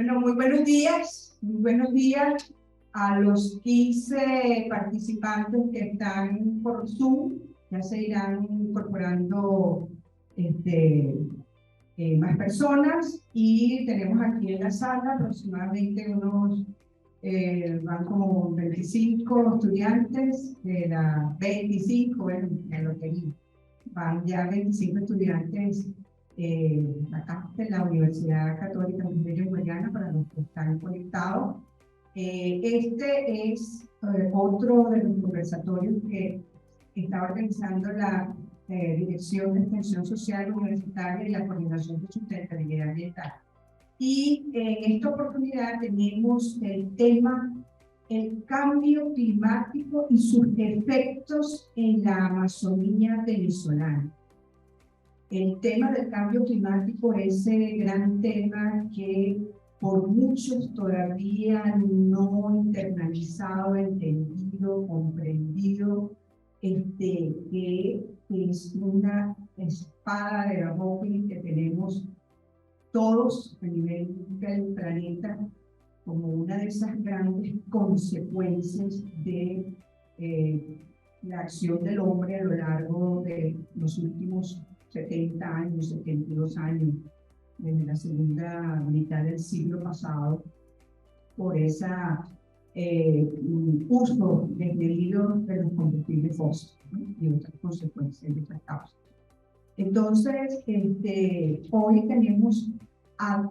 Bueno, muy buenos días a los 15 participantes que están por Zoom. Ya se irán incorporando más personas y tenemos aquí en la sala aproximadamente van como 25 estudiantes de la 25, bueno, ya lo tenía. Van ya 25 estudiantes acá de la Universidad Católica de Guayana para los que están conectados. Este es otro de los conversatorios que está organizando la Dirección de Extensión Social Universitaria y la Coordinación de Sustentabilidad Ambiental. Y en esta oportunidad tenemos el tema el cambio climático y sus efectos en la Amazonía venezolana. El tema del cambio climático es ese gran tema que por muchos todavía no internalizado, entendido, comprendido, que es una espada de Damocles que tenemos todos a nivel del planeta como una de esas grandes consecuencias de la acción del hombre a lo largo de los últimos 70 años, 72 años, desde la segunda mitad del siglo pasado, por esa uso desmedido de los combustibles fósiles, ¿no? Y otras consecuencias de otras causas. Entonces, hoy tenemos a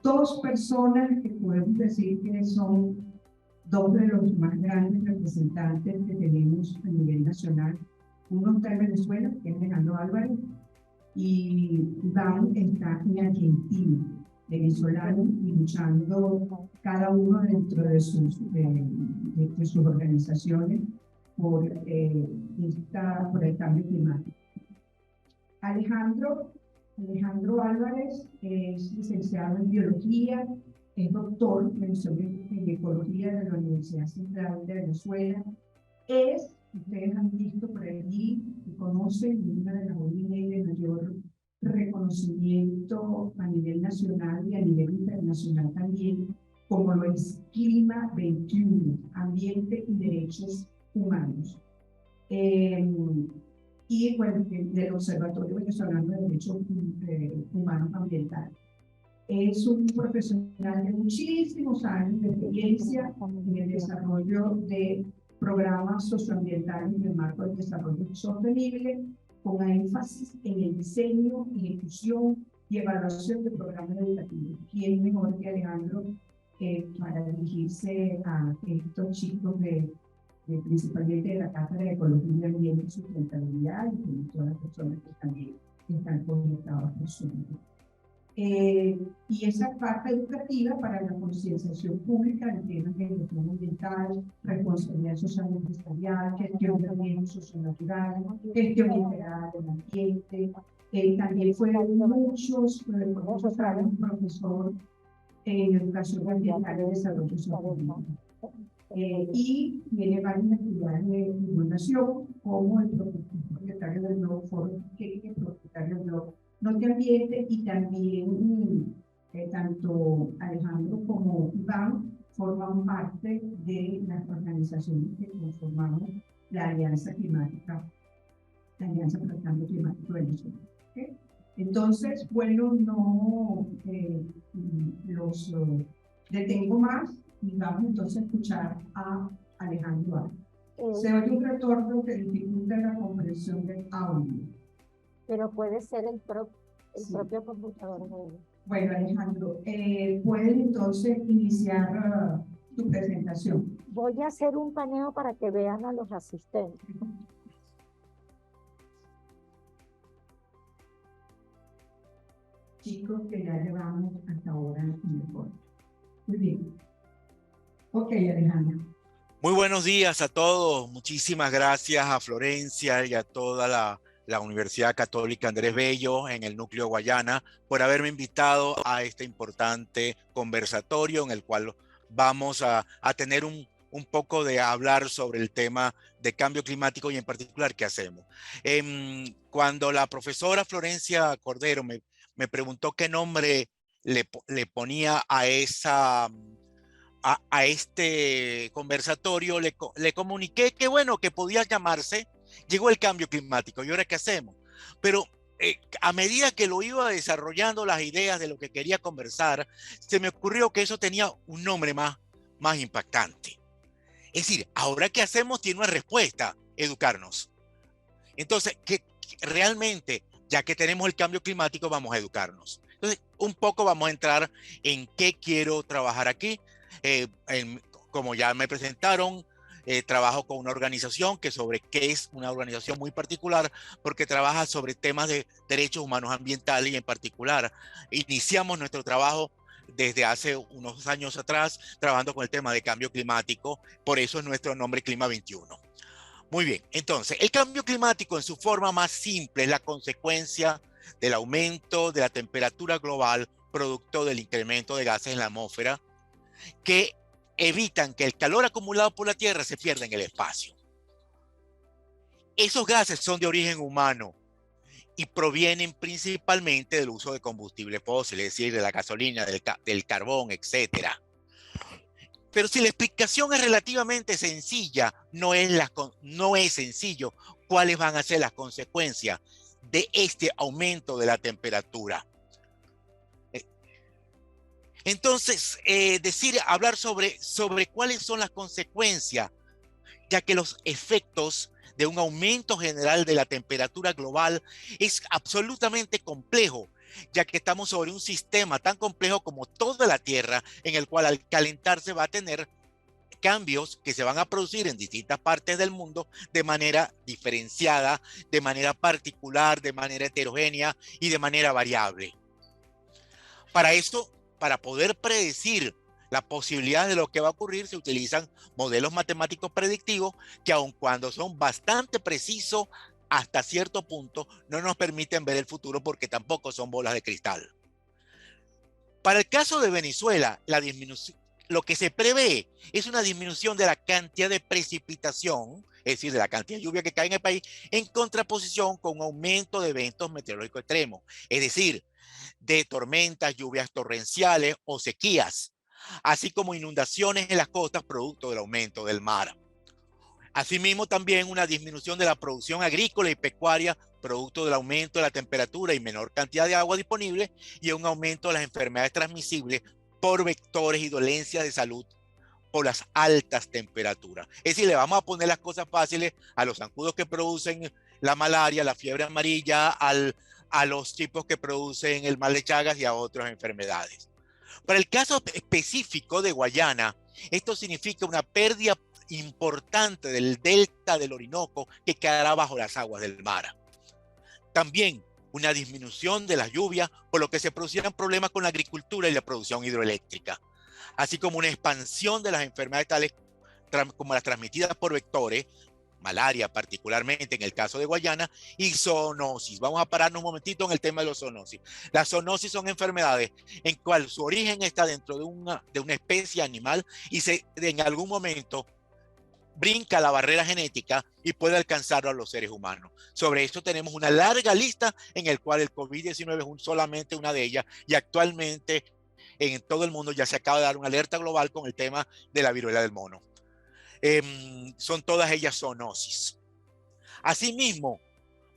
dos personas que podemos decir que son dos de los más grandes representantes que tenemos a nivel nacional. Uno está en Venezuela, que es Alejandro Álvarez, y Iván está en Argentina, venezolano, y luchando cada uno dentro de sus organizaciones por el cambio climático. Alejandro Álvarez es licenciado en Biología, es doctor en Ecología de la Universidad Central de Venezuela. Ustedes han visto por allí y conocen una de las ONG de mayor reconocimiento a nivel nacional y a nivel internacional también, como lo es Clima 21, Ambiente y Derechos Humanos. Y bueno, del Observatorio Venezolano de Derechos Humanos Ambientales. Es un profesional de muchísimos años de experiencia en el desarrollo de programas socioambientales en el marco del desarrollo sostenible, con énfasis en el diseño, ejecución y evaluación de programas educativos. ¿Quién mejor que Alejandro para dirigirse a estos chicos principalmente de la Cátedra de Ecología, Ambiente y Sustentabilidad, y todas las personas que también están conectadas por Zoom? Y esa parte educativa para la concienciación pública en temas de gestión ambiental, responsabilidad social empresarial, gestión de riesgos socionatural, gestión integrada del ambiente. También fue por muchos años profesor en educación ambiental y desarrollo sostenible. Y tiene varias actividades de divulgación, como el propietario del blog Foro, el propietario del blog No Te Ambiente, y también tanto Alejandro como Iván forman parte de las organizaciones que conformamos la Alianza Climática, la Alianza para el Cambio Climático de Venezuela. ¿Okay? Entonces, bueno, no los detengo más y vamos entonces a escuchar a Alejandro. Se oye un retorno que dificulta la comprensión del audio. Pero puede ser el propio computador. Bueno, Alejandro, puedes entonces iniciar tu presentación. Voy a hacer un paneo para que vean a los asistentes. Chicos, que ya llevamos hasta ahora en el foro. Muy bien. Ok, Alejandro. Muy buenos días a todos. Muchísimas gracias a Florencia y a toda la Universidad Católica Andrés Bello en el núcleo Guayana por haberme invitado a este importante conversatorio en el cual vamos a tener un poco de hablar sobre el tema de cambio climático y en particular qué hacemos. Cuando la profesora Florencia Cordero me preguntó qué nombre le ponía a este conversatorio, le comuniqué que bueno, que podía llamarse, llegó el cambio climático, ¿y ahora qué hacemos? Pero a medida que lo iba desarrollando las ideas de lo que quería conversar, se me ocurrió que eso tenía un nombre más impactante. Es decir, ahora qué hacemos tiene una respuesta: educarnos. Entonces, que realmente, ya que tenemos el cambio climático, vamos a educarnos. Entonces, un poco vamos a entrar en qué quiero trabajar aquí. Como ya me presentaron, trabajo con una organización que es una organización muy particular porque trabaja sobre temas de derechos humanos ambientales, y en particular iniciamos nuestro trabajo desde hace unos años atrás trabajando con el tema de cambio climático. Por eso es nuestro nombre Clima 21. Muy bien, entonces el cambio climático en su forma más simple es la consecuencia del aumento de la temperatura global producto del incremento de gases en la atmósfera que evitan que el calor acumulado por la Tierra se pierda en el espacio. Esos gases son de origen humano y provienen principalmente del uso de combustibles fósiles, es decir, de la gasolina, del carbón, etc. Pero si la explicación es relativamente sencilla, no es sencillo cuáles van a ser las consecuencias de este aumento de la temperatura. Entonces, hablar sobre cuáles son las consecuencias, ya que los efectos de un aumento general de la temperatura global es absolutamente complejo, ya que estamos sobre un sistema tan complejo como toda la Tierra, en el cual al calentarse va a tener cambios que se van a producir en distintas partes del mundo de manera diferenciada, de manera particular, de manera heterogénea y de manera variable. Para esto, para poder predecir la posibilidad de lo que va a ocurrir, se utilizan modelos matemáticos predictivos que, aun cuando son bastante precisos, hasta cierto punto no nos permiten ver el futuro porque tampoco son bolas de cristal. Para el caso de Venezuela, lo que se prevé es una disminución de la cantidad de precipitación, es decir, de la cantidad de lluvia que cae en el país, en contraposición con un aumento de eventos meteorológicos extremos, es decir, de tormentas, lluvias torrenciales o sequías, así como inundaciones en las costas producto del aumento del mar. Asimismo, también una disminución de la producción agrícola y pecuaria producto del aumento de la temperatura y menor cantidad de agua disponible, y un aumento de las enfermedades transmisibles por vectores y dolencias de salud por las altas temperaturas. Es decir, le vamos a poner las cosas fáciles a los zancudos que producen la malaria, la fiebre amarilla, a los tipos que producen el mal de Chagas y a otras enfermedades. Para el caso específico de Guayana, esto significa una pérdida importante del delta del Orinoco que quedará bajo las aguas del mar. También una disminución de las lluvias, por lo que se producirán problemas con la agricultura y la producción hidroeléctrica, así como una expansión de las enfermedades tales como las transmitidas por vectores, malaria particularmente en el caso de Guayana, y zoonosis. Vamos a pararnos un momentito en el tema de los zoonosis. Las zoonosis son enfermedades en cual su origen está dentro de una especie animal y en algún momento brinca la barrera genética y puede alcanzarlo a los seres humanos. Sobre esto tenemos una larga lista en el cual el COVID-19 es solamente una de ellas, y actualmente en todo el mundo ya se acaba de dar una alerta global con el tema de la viruela del mono. Son todas ellas zoonosis. Asimismo,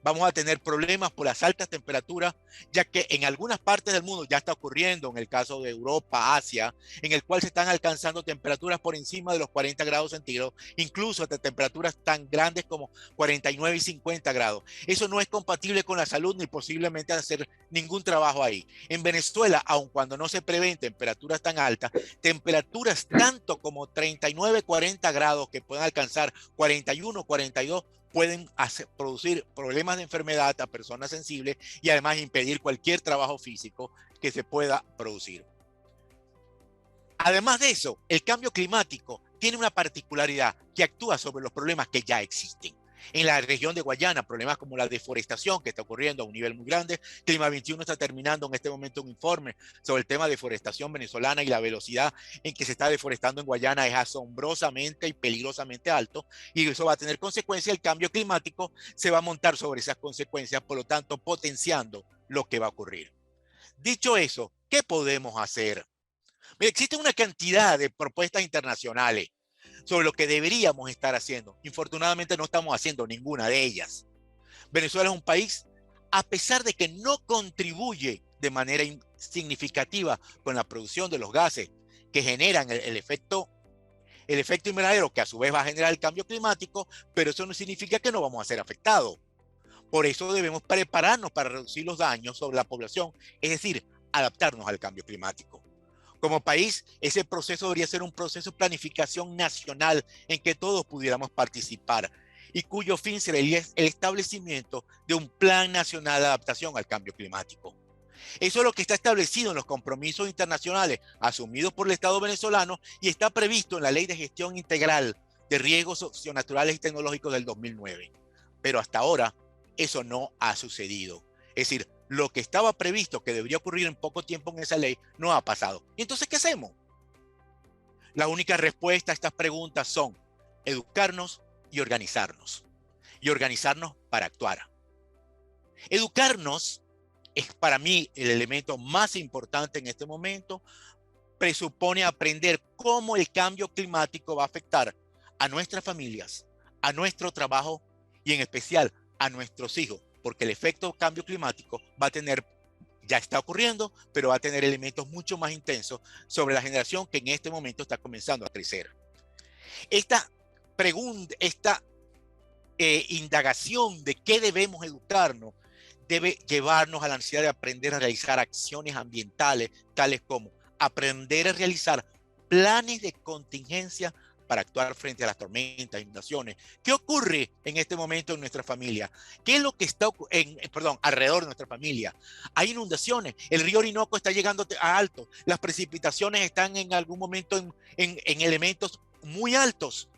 vamos a tener problemas por las altas temperaturas, ya que en algunas partes del mundo ya está ocurriendo, en el caso de Europa, Asia, en el cual se están alcanzando temperaturas por encima de los 40 grados centígrados, incluso hasta temperaturas tan grandes como 49 y 50 grados. Eso no es compatible con la salud ni posiblemente hacer ningún trabajo ahí. En Venezuela, aun cuando no se prevén temperaturas tan altas, temperaturas tanto como 39, 40 grados que pueden alcanzar 41, 42, pueden producir problemas de enfermedad a personas sensibles y además impedir cualquier trabajo físico que se pueda producir. Además de eso, el cambio climático tiene una particularidad que actúa sobre los problemas que ya existen. En la región de Guayana, problemas como la deforestación que está ocurriendo a un nivel muy grande. Clima 21 está terminando en este momento un informe sobre el tema de deforestación venezolana, y la velocidad en que se está deforestando en Guayana es asombrosamente y peligrosamente alto, y eso va a tener consecuencias. El cambio climático se va a montar sobre esas consecuencias, por lo tanto potenciando lo que va a ocurrir. Dicho eso, ¿Qué podemos hacer? Mira, existe una cantidad de propuestas internacionales sobre lo que deberíamos estar haciendo. Infortunadamente no estamos haciendo ninguna de ellas. Venezuela es un país, a pesar de que no contribuye de manera significativa con la producción de los gases que generan el efecto invernadero, que a su vez va a generar el cambio climático, pero eso no significa que no vamos a ser afectados. Por eso debemos prepararnos para reducir los daños sobre la población, es decir, adaptarnos al cambio climático. Como país, ese proceso debería ser un proceso de planificación nacional en que todos pudiéramos participar y cuyo fin sería el establecimiento de un plan nacional de adaptación al cambio climático. Eso es lo que está establecido en los compromisos internacionales asumidos por el Estado venezolano y está previsto en la Ley de Gestión Integral de Riesgos Socionaturales y Tecnológicos del 2009. Pero hasta ahora eso no ha sucedido. Es decir, lo que estaba previsto que debería ocurrir en poco tiempo en esa ley no ha pasado. ¿Y entonces qué hacemos? La única respuesta a estas preguntas son educarnos y organizarnos. Y organizarnos para actuar. Educarnos es para mí el elemento más importante en este momento. Presupone aprender cómo el cambio climático va a afectar a nuestras familias, a nuestro trabajo y en especial a nuestros hijos, porque el efecto cambio climático va a tener, ya está ocurriendo, pero va a tener elementos mucho más intensos sobre la generación que en este momento está comenzando a crecer. Esta pregunta, esta indagación de qué debemos educarnos debe llevarnos a la necesidad de aprender a realizar acciones ambientales, tales como aprender a realizar planes de contingencia para actuar frente a las tormentas, inundaciones. ¿Qué ocurre en este momento en nuestra familia? ¿Qué es lo que está alrededor de nuestra familia? Hay inundaciones, el río Orinoco está llegando a alto, las precipitaciones están en algún momento en elementos muy altos.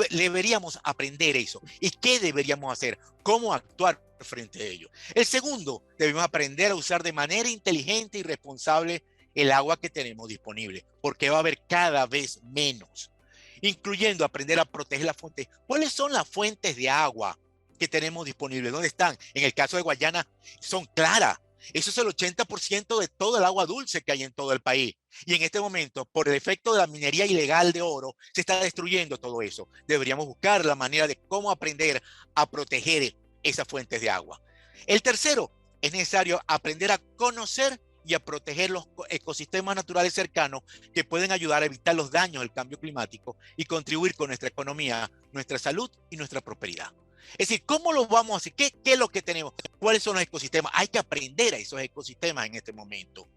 Deberíamos aprender eso. ¿Y qué deberíamos hacer? ¿Cómo actuar frente a ello? El segundo, debemos aprender a usar de manera inteligente y responsable el agua que tenemos disponible, porque va a haber cada vez menos, incluyendo aprender a proteger las fuentes. ¿Cuáles son las fuentes de agua que tenemos disponibles? ¿Dónde están? En el caso de Guayana, son claras. Eso es el 80% de todo el agua dulce que hay en todo el país. Y en este momento, por el efecto de la minería ilegal de oro, se está destruyendo todo eso. Deberíamos buscar la manera de cómo aprender a proteger esas fuentes de agua. El tercero, es necesario aprender a conocer y a proteger los ecosistemas naturales cercanos que pueden ayudar a evitar los daños del cambio climático y contribuir con nuestra economía, nuestra salud y nuestra prosperidad. Es decir, ¿cómo lo vamos a hacer? ¿Qué es lo que tenemos? ¿Cuáles son los ecosistemas? Hay que aprender a esos ecosistemas en este momento.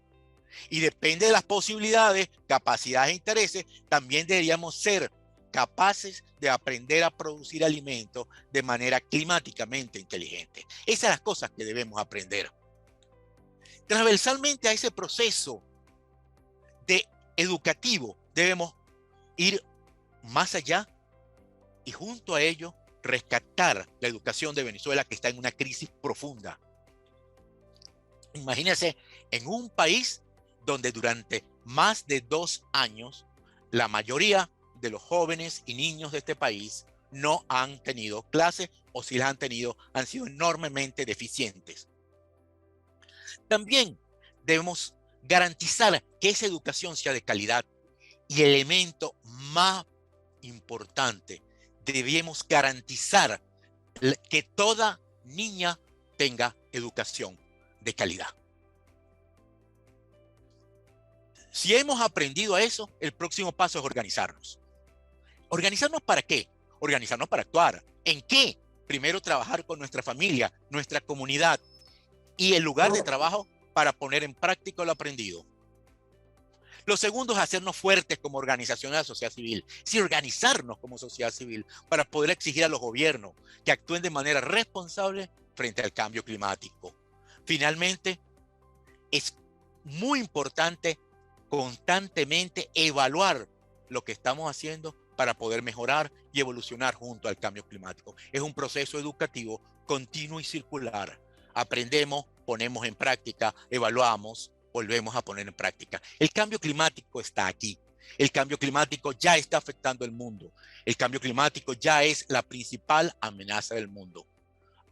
Y depende de las posibilidades, capacidades e intereses, también deberíamos ser capaces de aprender a producir alimentos de manera climáticamente inteligente. Esas son las cosas que debemos aprender. Transversalmente a ese proceso educativo debemos ir más allá y junto a ello rescatar la educación de Venezuela, que está en una crisis profunda. Imagínense en un país donde durante más de 2 años la mayoría de los jóvenes y niños de este país no han tenido clases, o si las han tenido han sido enormemente deficientes. También debemos garantizar que esa educación sea de calidad, y el elemento más importante, debemos garantizar que toda niña tenga educación de calidad. Si hemos aprendido a eso, el próximo paso es organizarnos. ¿Organizarnos para qué? Organizarnos para actuar. ¿En qué? Primero, trabajar con nuestra familia, nuestra comunidad y el lugar de trabajo para poner en práctica lo aprendido. Lo segundo es hacernos fuertes como organización de la sociedad civil. Sí, organizarnos como sociedad civil para poder exigir a los gobiernos que actúen de manera responsable frente al cambio climático. Finalmente, es muy importante constantemente evaluar lo que estamos haciendo para poder mejorar y evolucionar junto al cambio climático. Es un proceso educativo continuo y circular. Aprendemos, ponemos en práctica, evaluamos, volvemos a poner en práctica. El cambio climático está aquí. El cambio climático ya está afectando el mundo. El cambio climático ya es la principal amenaza del mundo.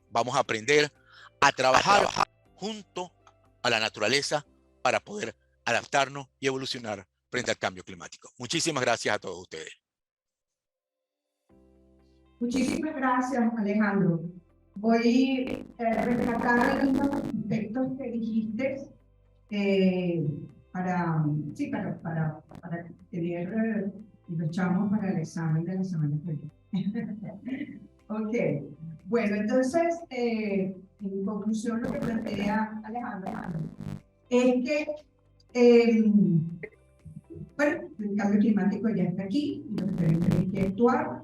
Vamos a aprender a trabajar junto a la naturaleza para poder adaptarnos y evolucionar frente al cambio climático. Muchísimas gracias a todos ustedes. Muchísimas gracias, Alejandro. Voy a rescatar algunos aspectos que dijiste para tener y lo echamos para el examen de la semana que viene. Ok, bueno, entonces, en conclusión, lo que plantea Alejandro es que, bueno, el cambio climático ya está aquí y lo que tenemos que actuar.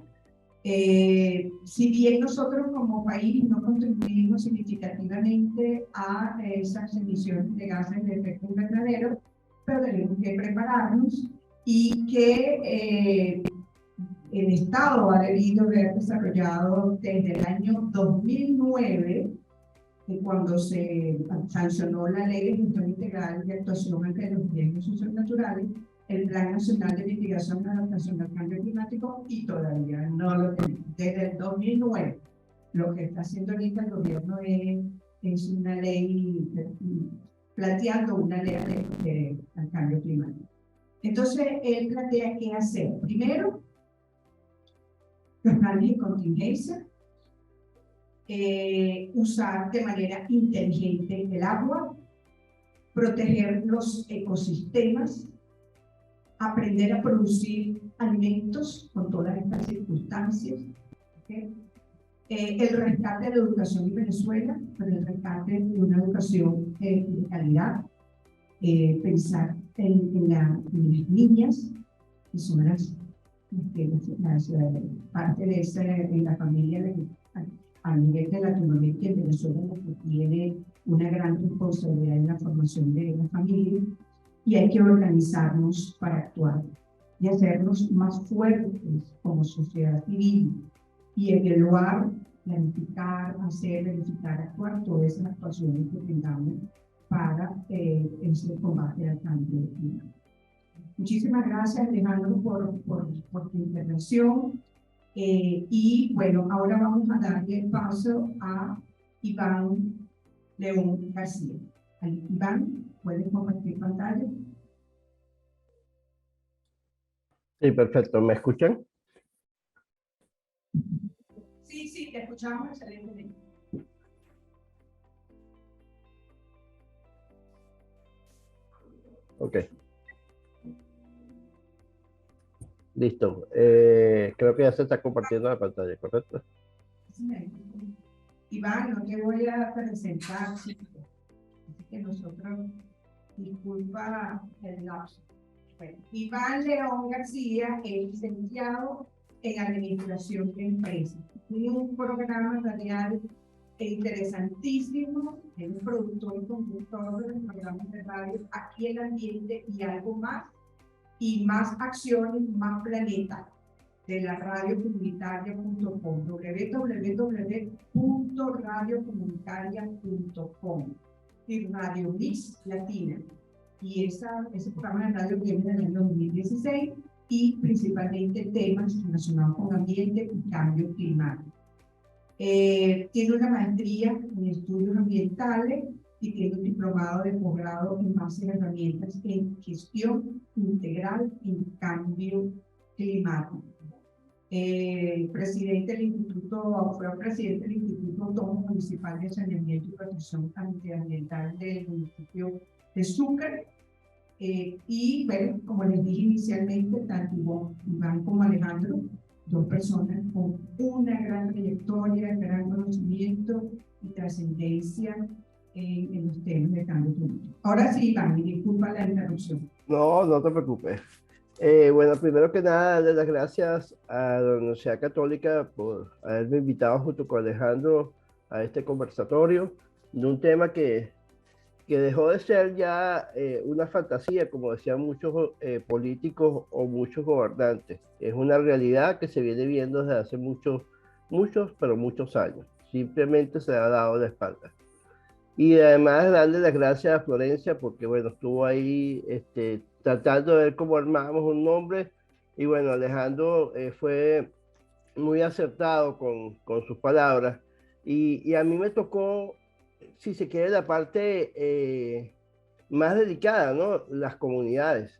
Si bien nosotros como país no contribuimos significativamente a esas emisiones de gases de efecto invernadero, pero tenemos que prepararnos y que el Estado ha debido haber desarrollado desde el año 2009, cuando se sancionó la Ley de Gestión Integral de Actuación ante los riesgos socionaturales, el Plan Nacional de Mitigación y Adaptación al Cambio Climático, y todavía no lo tenemos. Desde el 2009, lo que está haciendo ahorita el gobierno es una ley, planteando una ley al cambio climático. Entonces, él plantea qué hacer. Primero, los planes de contingencia, usar de manera inteligente el agua, proteger los ecosistemas, aprender a producir alimentos con todas estas circunstancias, ¿okay? El rescate de la educación en Venezuela, pero el rescate de una educación de calidad, pensar en las niñas, que son las parte de esa, en la familia a nivel de Latinoamérica y Venezuela, que tiene una gran responsabilidad en la formación de la familia, y hay que organizarnos para actuar y hacernos más fuertes como sociedad civil y evaluar, planificar, verificar, actuar todas esas actuaciones que tengamos para ese combate al cambio climático. Muchísimas gracias, Alejandro, por tu intervención. Y bueno, ahora vamos a darle paso a Iván León García. Iván, ¿puedes compartir pantalla? Sí, perfecto. ¿Me escuchan? Sí, te escuchamos excelentemente. Ok. Listo. Creo que ya se está compartiendo la pantalla, ¿correcto? Iván, no te voy a presentar, así que nosotros, disculpa el lapso. Bueno, Iván León García es licenciado en Administración de Empresas. Tiene un programa radial interesantísimo, es un productor y conductor de los programas de radio Aquí el Ambiente y Algo Más, y Más Acciones, Más Planeta, de la radiocomunitaria.com, www.radiocomunitaria.com, y Radio Mix Latina. Y ese programa de radio viene en el 2016 y principalmente temas relacionados con ambiente y cambio climático. Tiene una maestría en estudios ambientales y tiene un diplomado de posgrado en base a herramientas en gestión integral en cambio climático. Presidente del Instituto, fue presidente del Instituto Autónomo Municipal de Saneamiento y Protección Ambiental del municipio de Sucre. Y bueno, como les dije inicialmente, tanto Iván como Alejandro, dos personas con una gran trayectoria, gran conocimiento y trascendencia en los temas de cambio climático. Ahora sí, Iván, disculpa la interrupción. No, no te preocupes. Bueno, primero que nada, darle las gracias a la Universidad Católica por haberme invitado junto con Alejandro a este conversatorio de un tema que dejó de ser ya una fantasía, como decían muchos políticos o muchos gobernantes. Es una realidad que se viene viendo desde hace muchos años. Simplemente se ha dado la espalda. Y además darle las gracias a Florencia porque, bueno, estuvo ahí tratando de ver cómo armamos un nombre. Y bueno, Alejandro fue muy acertado con sus palabras. Y a mí me tocó si se quiere, la parte más delicada, ¿no? Las comunidades.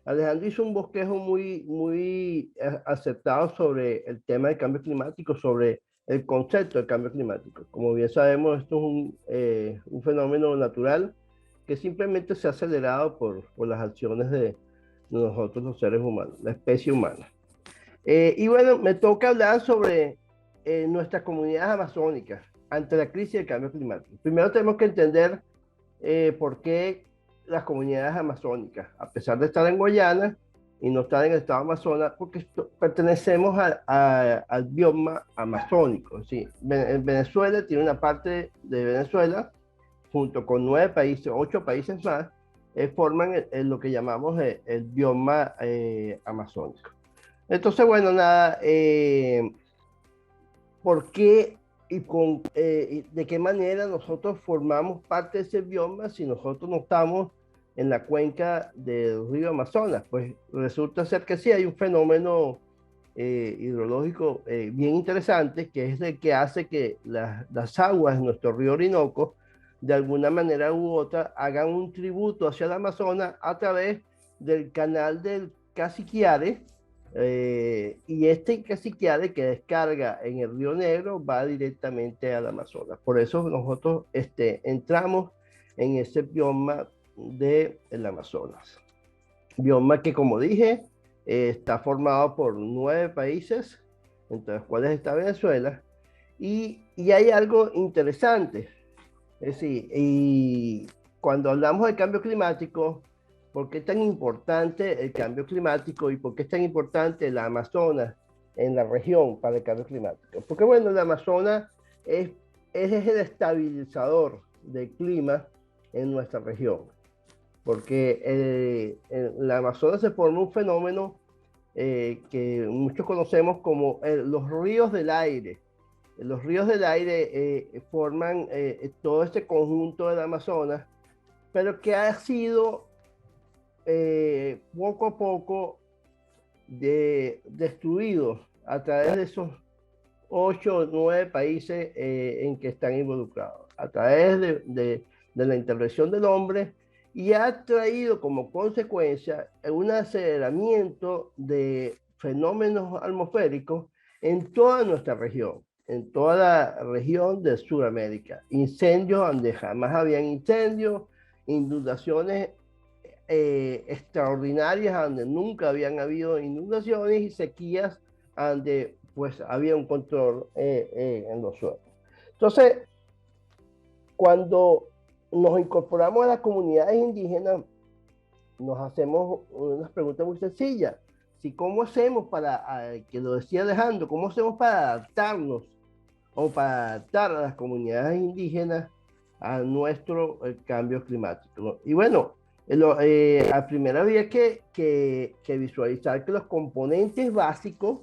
Alejandro hizo un bosquejo muy acertado sobre el tema del cambio climático, sobre el concepto del cambio climático. Como bien sabemos, esto es un fenómeno natural que simplemente se ha acelerado por las acciones de nosotros los seres humanos, la especie humana. Y bueno, me toca hablar sobre nuestras comunidades amazónicas ante la crisis del cambio climático. Primero tenemos que entender por qué las comunidades amazónicas, a pesar de estar en Guayana y no estar en el estado Amazonas, porque pertenecemos al bioma amazónico. ¿Sí? Venezuela tiene una parte de Venezuela, junto con 9 países, 8 países más, forman lo que llamamos el bioma amazónico. Entonces, bueno, nada, ¿por qué de qué manera nosotros formamos parte de ese bioma si nosotros no estamos en la cuenca del río Amazonas? Pues resulta ser que sí, hay un fenómeno hidrológico bien interesante, que es el que hace que las aguas de nuestro río Orinoco, de alguna manera u otra, hagan un tributo hacia el Amazonas a través del canal del Cassiquiare, y este Cassiquiare que descarga en el Río Negro va directamente al Amazonas. Por eso nosotros entramos en ese bioma del Amazonas. Bioma que, como dije, está formado por 9 países, entre los cuales está Venezuela, y hay algo interesante. Es decir, y cuando hablamos de cambio climático, ¿por qué es tan importante el cambio climático y por qué es tan importante el Amazonas en la región para el cambio climático? Porque bueno, el Amazonas es el estabilizador del clima en nuestra región. Porque en la Amazonas se forma un fenómeno que muchos conocemos como los ríos del aire. Los ríos del aire forman todo este conjunto del Amazonas, pero que ha sido poco a poco destruido a través de esos 8 o 9 países en que están involucrados, a través de la intervención del hombre, y ha traído como consecuencia un aceleramiento de fenómenos atmosféricos en toda nuestra región, en toda la región de Sudamérica. Incendios donde jamás habían incendios, inundaciones extraordinarias donde nunca habían habido inundaciones, y sequías donde pues había un control en los suelos. Entonces, cuando nos incorporamos a las comunidades indígenas, nos hacemos unas preguntas muy sencillas. Si ¿cómo hacemos que lo decía Alejandro, cómo hacemos para adaptarnos o para adaptar a las comunidades indígenas a nuestro cambio climático? Y bueno, a primera había que visualizar que los componentes básicos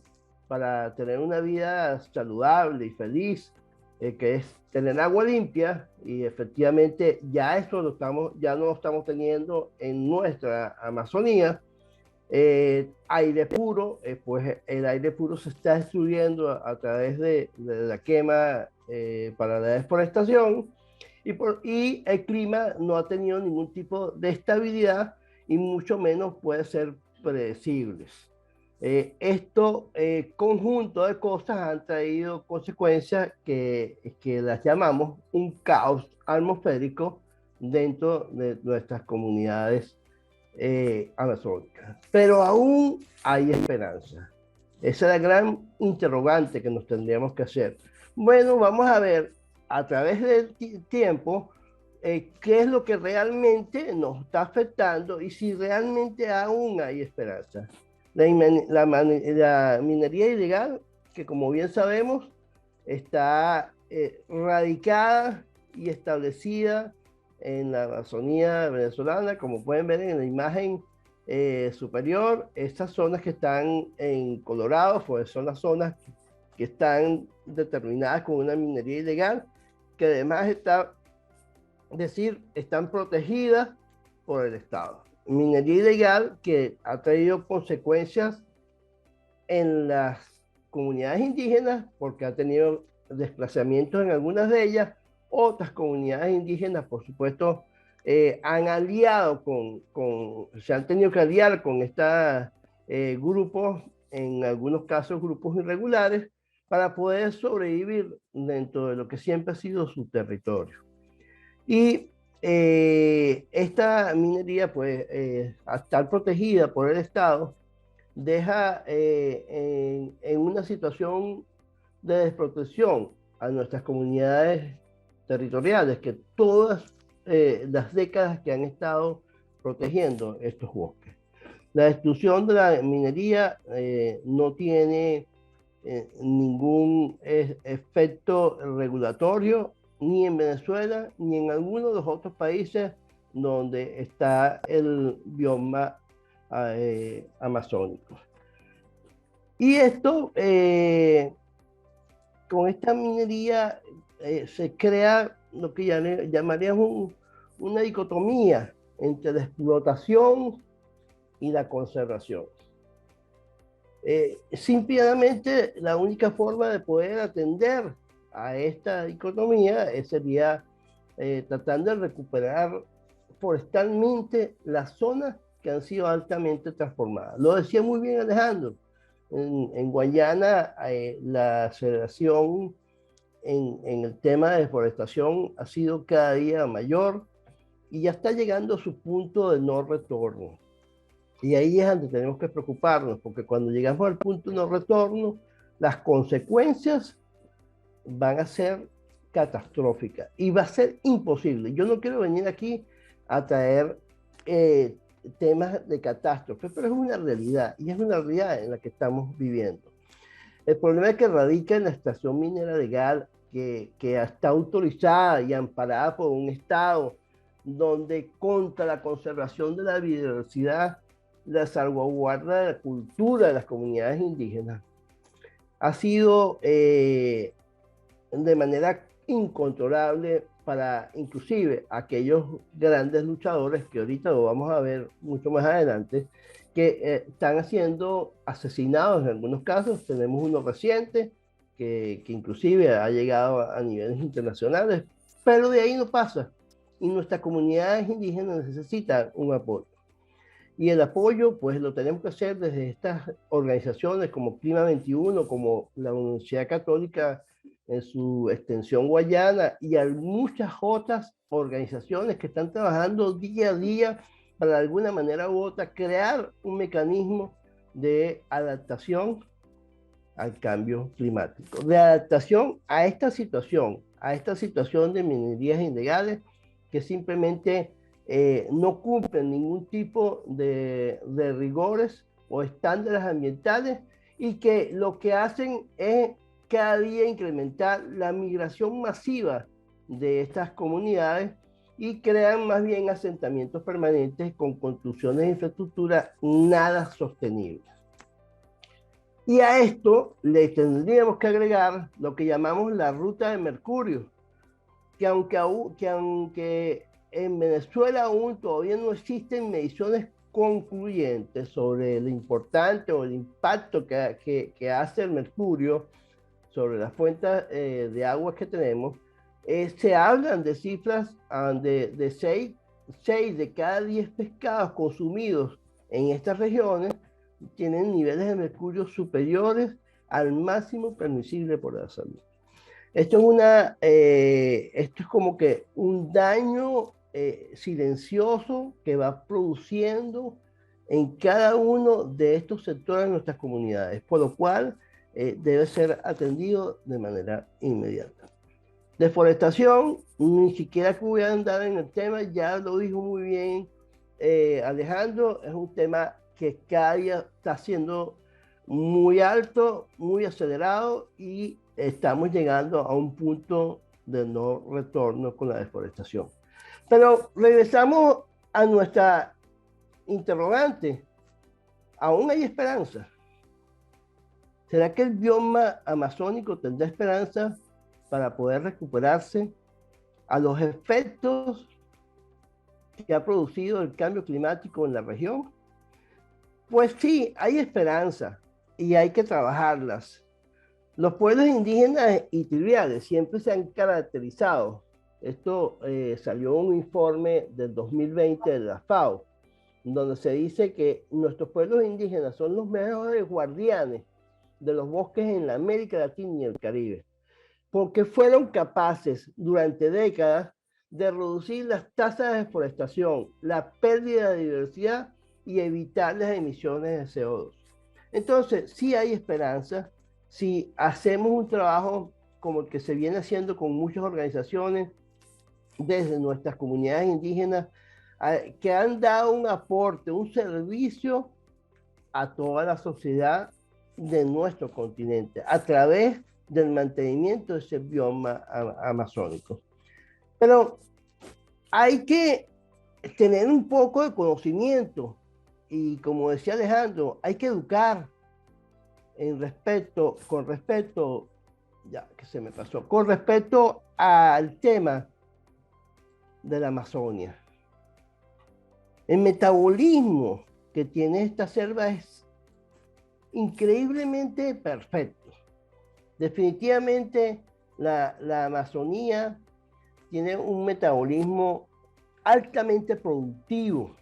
para tener una vida saludable y feliz, que es tener agua limpia, y efectivamente ya eso ya no lo estamos teniendo en nuestra Amazonía. Aire puro, pues el aire puro se está destruyendo a través de la quema para la deforestación, y el clima no ha tenido ningún tipo de estabilidad y mucho menos puede ser predecibles. Esto conjunto de cosas han traído consecuencias que las llamamos un caos atmosférico dentro de nuestras comunidades amazónicas. Pero aún hay esperanza. Esa es la gran interrogante que nos tendríamos que hacer. Bueno, vamos a ver a través del tiempo qué es lo que realmente nos está afectando y si realmente aún hay esperanza. La minería ilegal, que como bien sabemos, está radicada y establecida en la Amazonía venezolana, como pueden ver en la imagen superior. Estas zonas que están en Colorado, pues son las zonas que están determinadas con una minería ilegal, que además están protegidas por el Estado. Minería ilegal que ha traído consecuencias en las comunidades indígenas porque ha tenido desplazamientos en algunas de ellas, Otras comunidades indígenas, por supuesto, han aliado se han tenido que aliar con estos grupos, en algunos casos grupos irregulares, para poder sobrevivir dentro de lo que siempre ha sido su territorio. Y esta minería, pues, al estar protegida por el Estado, deja en una situación de desprotección a nuestras comunidades territoriales, que todas las décadas que han estado protegiendo estos bosques. La destrucción de la minería no tiene ningún efecto regulatorio ni en Venezuela ni en alguno de los otros países donde está el bioma amazónico. Y esto, con esta minería, se crea lo que llamaríamos una dicotomía entre la explotación y la conservación. Simplemente la única forma de poder atender a esta dicotomía sería tratando de recuperar forestalmente las zonas que han sido altamente transformadas. Lo decía muy bien Alejandro, en Guayana la aceleración en el tema de deforestación ha sido cada día mayor y ya está llegando a su punto de no retorno. Y ahí es donde tenemos que preocuparnos, porque cuando llegamos al punto de no retorno, las consecuencias van a ser catastróficas y va a ser imposible. Yo no quiero venir aquí a traer temas de catástrofe, pero es una realidad y es una realidad en la que estamos viviendo. El problema es que radica en la extracción minera legal que está autorizada y amparada por un Estado donde contra la conservación de la biodiversidad, la salvaguarda de la cultura de las comunidades indígenas, ha sido de manera incontrolable para inclusive aquellos grandes luchadores que ahorita lo vamos a ver mucho más adelante, que están siendo asesinados en algunos casos. Tenemos uno reciente que inclusive ha llegado a niveles internacionales, pero de ahí no pasa. Y nuestras comunidades indígenas necesitan un apoyo. Y el apoyo, pues lo tenemos que hacer desde estas organizaciones como Clima 21, como la Universidad Católica en su extensión guayana, y hay muchas otras organizaciones que están trabajando día a día para de alguna manera u otra crear un mecanismo de adaptación al cambio climático, de adaptación a esta situación de minerías ilegales que simplemente no cumplen ningún tipo de rigores o estándares ambientales y que lo que hacen es cada día incrementar la migración masiva de estas comunidades y crean más bien asentamientos permanentes con construcciones de infraestructura nada sostenibles. Y a esto le tendríamos que agregar lo que llamamos la ruta de Mercurio, que aunque en Venezuela aún todavía no existen mediciones concluyentes sobre lo importante o el impacto que hace el mercurio sobre las fuentes de agua que tenemos, se hablan de cifras de 6 de cada 10 pescados consumidos en estas regiones tienen niveles de mercurio superiores al máximo permisible por la salud. Esto es como que un daño silencioso que va produciendo en cada uno de estos sectores de nuestras comunidades, por lo cual debe ser atendido de manera inmediata. Deforestación, ni siquiera que voy a andar en el tema, ya lo dijo muy bien Alejandro, es un tema que cada día está siendo muy alto, muy acelerado y estamos llegando a un punto de no retorno con la deforestación. Pero regresamos a nuestra interrogante. ¿Aún hay esperanza? ¿Será que el bioma amazónico tendrá esperanza para poder recuperarse a los efectos que ha producido el cambio climático en la región? Pues sí, hay esperanza y hay que trabajarlas. Los pueblos indígenas y tribales siempre se han caracterizado Esto salió un informe del 2020 de la FAO, donde se dice que nuestros pueblos indígenas son los mejores guardianes de los bosques en la América Latina y el Caribe, porque fueron capaces durante décadas de reducir las tasas de deforestación, la pérdida de diversidad y evitar las emisiones de CO2. Entonces, sí hay esperanza si hacemos un trabajo como el que se viene haciendo con muchas organizaciones desde nuestras comunidades indígenas que han dado un aporte, un servicio a toda la sociedad de nuestro continente a través del mantenimiento de ese bioma amazónico. Pero hay que tener un poco de conocimiento y, como decía Alejandro, hay que educar con respecto, ya que se me pasó, con respecto al tema de la Amazonia. El metabolismo que tiene esta selva es increíblemente perfecto. Definitivamente la Amazonía tiene un metabolismo altamente productivo,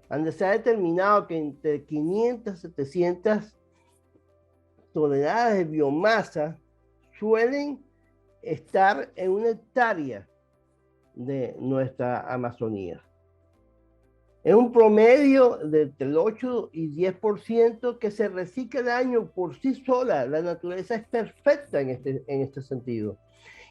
donde se ha determinado que entre 500 y 700 toneladas de biomasa suelen estar en una hectárea de nuestra Amazonía. Es un promedio de entre el 8 y 10% que se recicla al año por sí sola. La naturaleza es perfecta en este sentido.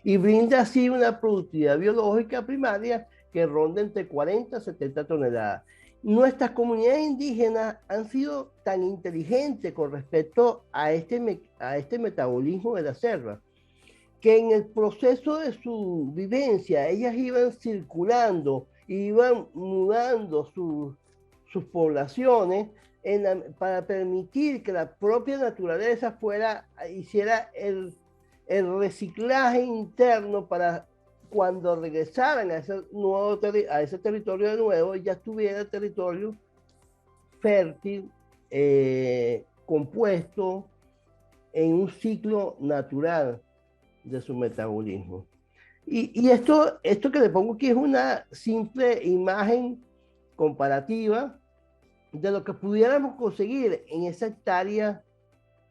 Y brinda así una productividad biológica primaria que ronda entre 40 y 70 toneladas. Nuestras comunidades indígenas han sido tan inteligentes con respecto a este metabolismo de la selva, que en el proceso de su vivencia ellas iban circulando, iban mudando sus poblaciones para permitir que la propia naturaleza hiciera el reciclaje interno para cuando regresaran a ese territorio de nuevo, ya tuviera territorio fértil, compuesto en un ciclo natural de su metabolismo. Y esto que le pongo aquí es una simple imagen comparativa de lo que pudiéramos conseguir en esa hectárea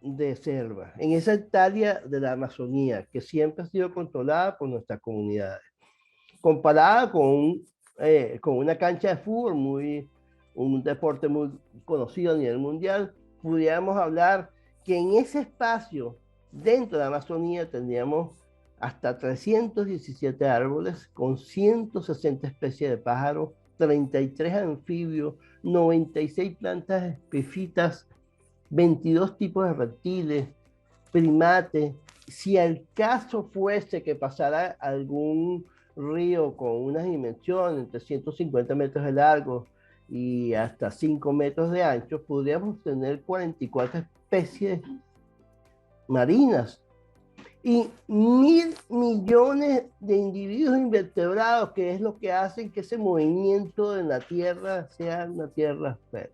de selva, en esa hectárea de la Amazonía, que siempre ha sido controlada por nuestras comunidades. Comparada con una cancha de fútbol, un deporte muy conocido a nivel mundial, pudiéramos hablar que en ese espacio, dentro de la Amazonía, tendríamos hasta 317 árboles, con 160 especies de pájaros, 33 anfibios, 96 plantas epífitas, 22 tipos de reptiles, primates. Si el caso fuese que pasara algún río con unas dimensiones entre 150 metros de largo y hasta 5 metros de ancho, podríamos tener 44 especies marinas y 1.000 millones de individuos invertebrados, que es lo que hacen que ese movimiento en la Tierra sea una Tierra fértil.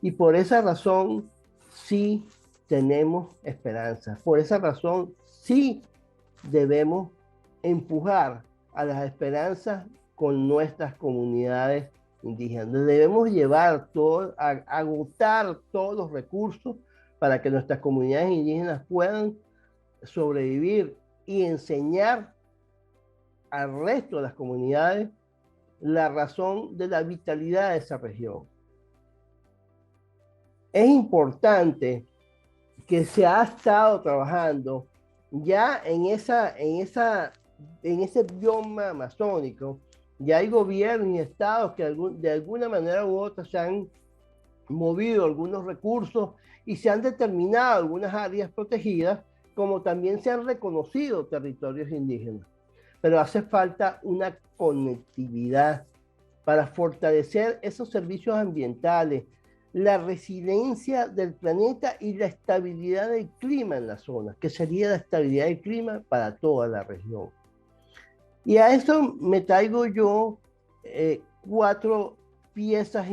Y por esa razón sí tenemos esperanza. Por esa razón sí debemos empujar a las esperanzas con nuestras comunidades indígenas. Debemos agotar todos los recursos para que nuestras comunidades indígenas puedan sobrevivir y enseñar al resto de las comunidades la razón de la vitalidad de esa región. Es importante que se ha estado trabajando ya en ese bioma amazónico. Ya hay gobiernos y estados que de alguna manera u otra se han movido algunos recursos y se han determinado algunas áreas protegidas, como también se han reconocido territorios indígenas. Pero hace falta una conectividad para fortalecer esos servicios ambientales, la resiliencia del planeta y la estabilidad del clima en la zona, que sería la estabilidad del clima para toda la región. Y a eso me traigo yo 4 piezas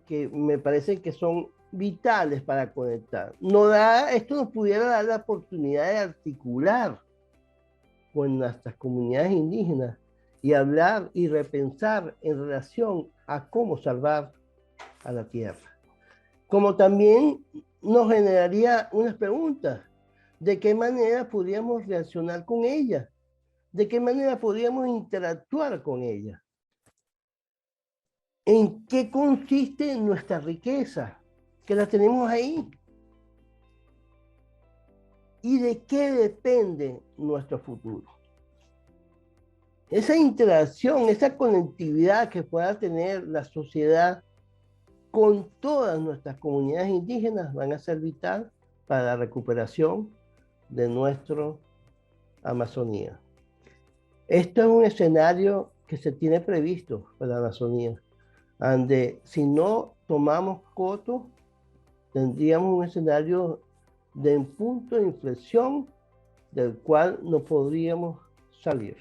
que me parecen que son vitales para conectar. Esto nos pudiera dar la oportunidad de articular con nuestras comunidades indígenas y hablar y repensar en relación a cómo salvar a la tierra. Como también nos generaría unas preguntas. ¿De qué manera podríamos reaccionar con ella? ¿De qué manera podríamos interactuar con ella? ¿En qué consiste nuestra riqueza? Que la tenemos ahí. ¿Y de qué depende nuestro futuro? Esa interacción, esa conectividad que pueda tener la sociedad con todas nuestras comunidades indígenas van a ser vital para la recuperación de nuestra Amazonía. Esto es un escenario que se tiene previsto para la Amazonía, donde si no tomamos coto, tendríamos un escenario de un punto de inflexión del cual no podríamos salir.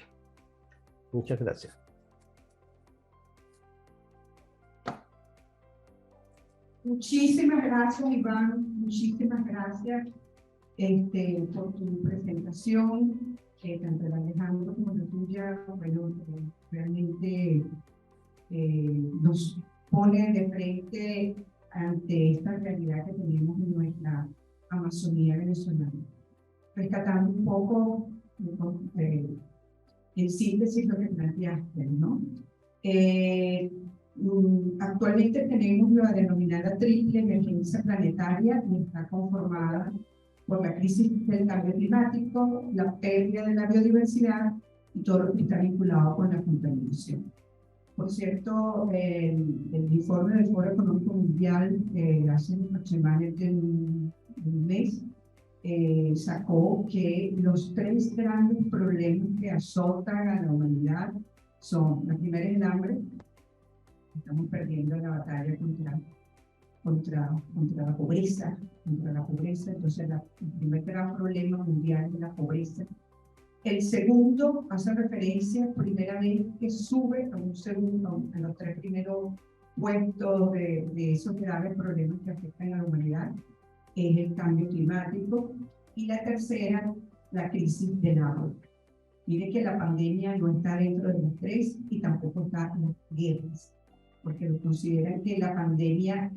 Muchas gracias. Muchísimas gracias, Iván. Muchísimas gracias por tu presentación, tanto la Alejandro como la tuya. Bueno, realmente nos pone de frente ante esta realidad que tenemos en nuestra Amazonía venezolana. Rescatando un poco en síntesis lo que planteaste, ¿no? Actualmente tenemos la denominada triple emergencia planetaria, que está conformada por la crisis del cambio climático, la pérdida de la biodiversidad y todo lo que está vinculado con la contaminación. Por cierto, el informe del Foro Económico Mundial hace aproximadamente un mes sacó que los 3 grandes problemas que azotan a la humanidad son: la primera es el hambre. Estamos perdiendo la batalla contra la pobreza, Entonces, el primer gran problema mundial es la pobreza. El segundo hace referencia, primera vez que sube a los 3 primeros puestos de esos graves problemas que afectan a la humanidad, es el cambio climático. Y la tercera, la crisis del agua. Mire que la pandemia no está dentro de las 3 y tampoco está en las guerras, porque lo consideran que la pandemia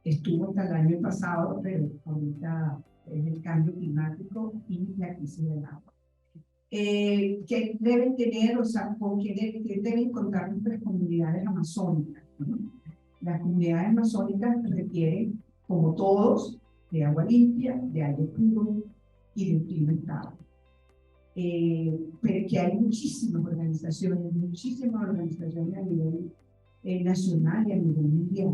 estuvo hasta el año pasado, pero ahorita es el cambio climático y la crisis del agua. Que deben tener, o sea, que deben contar nuestras comunidades amazónicas, ¿no? Las comunidades amazónicas requieren, como todos, de agua limpia, de aire puro y de un clima estable. Pero que hay muchísimas organizaciones a nivel nacional y a nivel mundial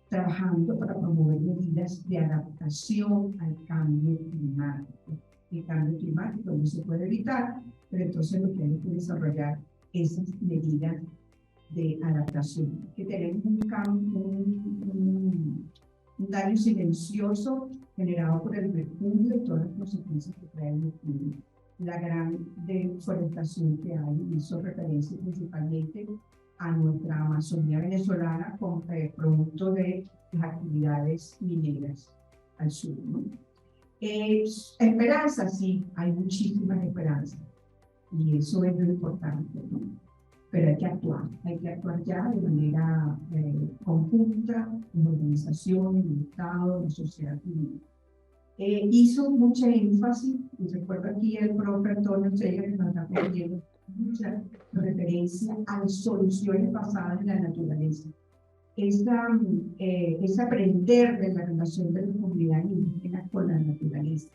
trabajando para promover medidas de adaptación al cambio climático. El cambio climático no se puede evitar, pero entonces lo que hay que desarrollar esas medidas de adaptación. Que tenemos un daño silencioso generado por el mercurio y todas las consecuencias que trae el mercurio. La gran deforestación que hay hizo referencia principalmente a nuestra Amazonía venezolana con producto de las actividades mineras al sur, ¿no? Esperanza, sí, hay muchísimas esperanzas y eso es lo importante, ¿no? Pero hay que actuar ya de manera conjunta, en organizaciones, en el Estado, en la sociedad civil. Hizo mucha énfasis, y recuerdo aquí el profe Antonio Sega que nos está pidiendo mucha referencia a las soluciones basadas en la naturaleza. Es aprender de la relación de la comunidad indígena con la naturaleza.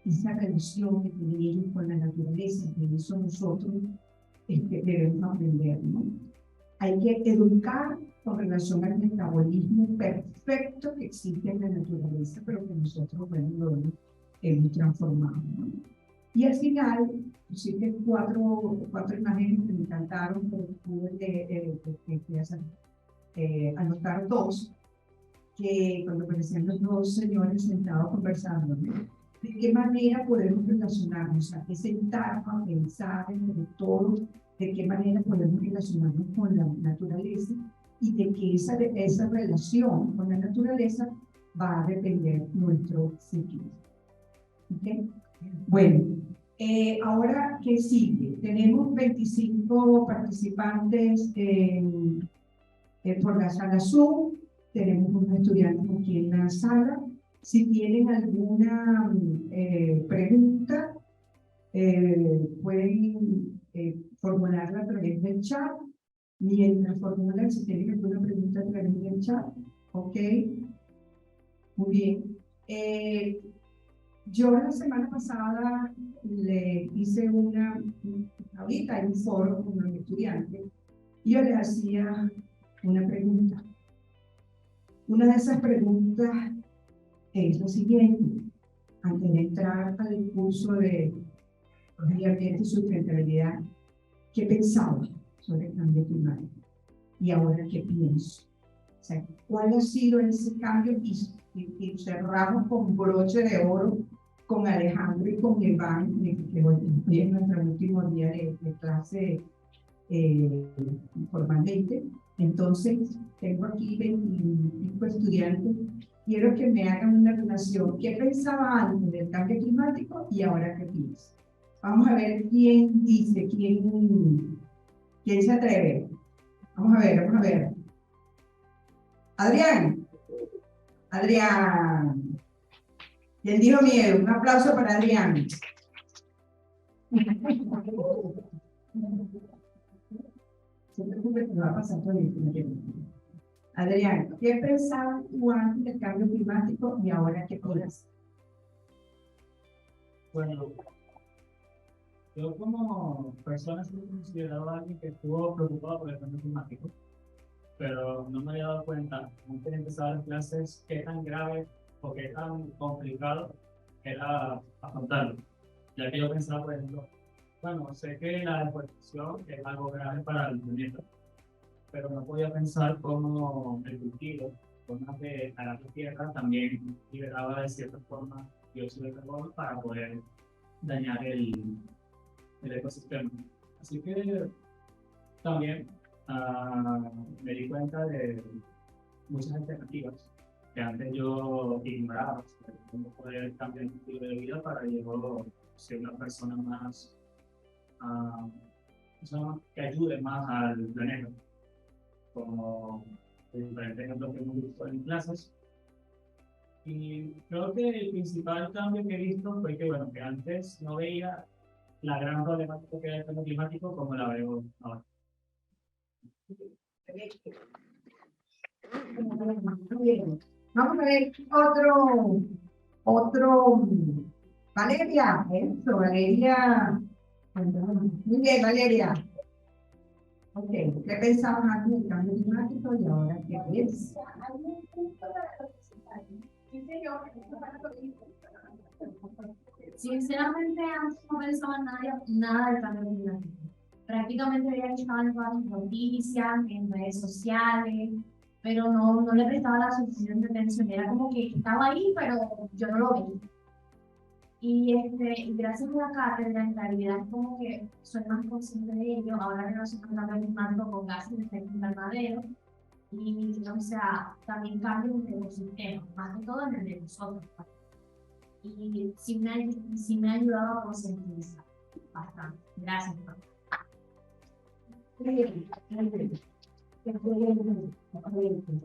Esa relación que tienen ellos con la naturaleza, que eso nosotros debemos aprender, ¿no? Hay que educar con relación al metabolismo perfecto que existe en la naturaleza, pero que nosotros, bueno, lo hemos transformado, ¿no? Y al final, pusiste cuatro imágenes que me encantaron, pero pude anotar 2, que cuando aparecían los 2 señores sentados conversando, ¿no? ¿De qué manera podemos relacionarnos? O sea, es sentarnos a pensar entre todos de qué manera podemos relacionarnos con la naturaleza y de que esa relación con la naturaleza va a depender nuestro futuro. ¿Okay? Bueno, ahora, ¿qué sigue? Tenemos 25 participantes por la sala Zoom. Tenemos unos estudiantes aquí en la sala. Si tienen alguna pregunta, pueden formularla a través del chat. Mientras formulan, si tienen alguna pregunta a través del chat. Ok. Muy bien. Yo la semana pasada le hice ahorita hay un foro con los estudiantes, y yo les hacía una pregunta. Una de esas preguntas es lo siguiente: antes de entrar al curso de medio ambiente y sustentabilidad, ¿qué pensaba sobre el cambio climático? ¿Y ahora qué pienso? O sea, ¿cuál ha sido ese cambio? Y cerramos con broche de oro con Alejandro y con Iván, que hoy es nuestro último día de clase formalmente. Entonces, tengo aquí 25 estudiantes. Quiero que me hagan una relación. ¿Qué pensaba antes del cambio climático y ahora qué piensa? Vamos a ver quién dice, quién se atreve. Vamos a ver. Adrián. ¿Quién dijo miedo? Un aplauso para Adrián. Adrián, ¿qué pensabas tú antes del cambio climático y ahora qué piensas? Bueno, yo como persona soy considerado alguien que estuvo preocupado por el cambio climático, pero no me había dado cuenta antes de empezar las clases qué tan grave o qué tan complicado era afrontarlo, ya que yo pensaba, por ejemplo, bueno, sé que la deforestación es algo grave para el planeta, pero no podía pensar cómo el cultivo, formas de arar la tierra, también liberaba de cierta forma dióxido de carbono para poder dañar el ecosistema. Así que también me di cuenta de muchas alternativas que antes yo ignoraba, cómo poder cambiar el estilo de vida para yo ser una persona más, que ayude más al planeta, como diferentes ejemplos que hemos visto en clases. Y creo que el principal cambio que he visto fue que, bueno, que antes no veía la gran problemática que era el cambio climático como la veo ahora. Vamos a ver otro, Valeria, eso, Valeria. Muy bien, Valeria. Ok, ¿qué pensabas antes del cambio climático y ahora qué piensas? Sinceramente, antes no pensaba nada del cambio climático. Prácticamente veía que estaban todas las noticias, en redes sociales, pero no le prestaba la suficiente atención. Era como que estaba ahí, pero yo no lo veía. Y gracias a la cátedra, en realidad es como que soy más consciente de ello, ahora relacionado el cambio climático con gases de efecto invernadero, y o sea, también cambios en el ecosistema, más que todo en el de nosotros. Y sí me ha ayudado a concientizar bastante. Gracias.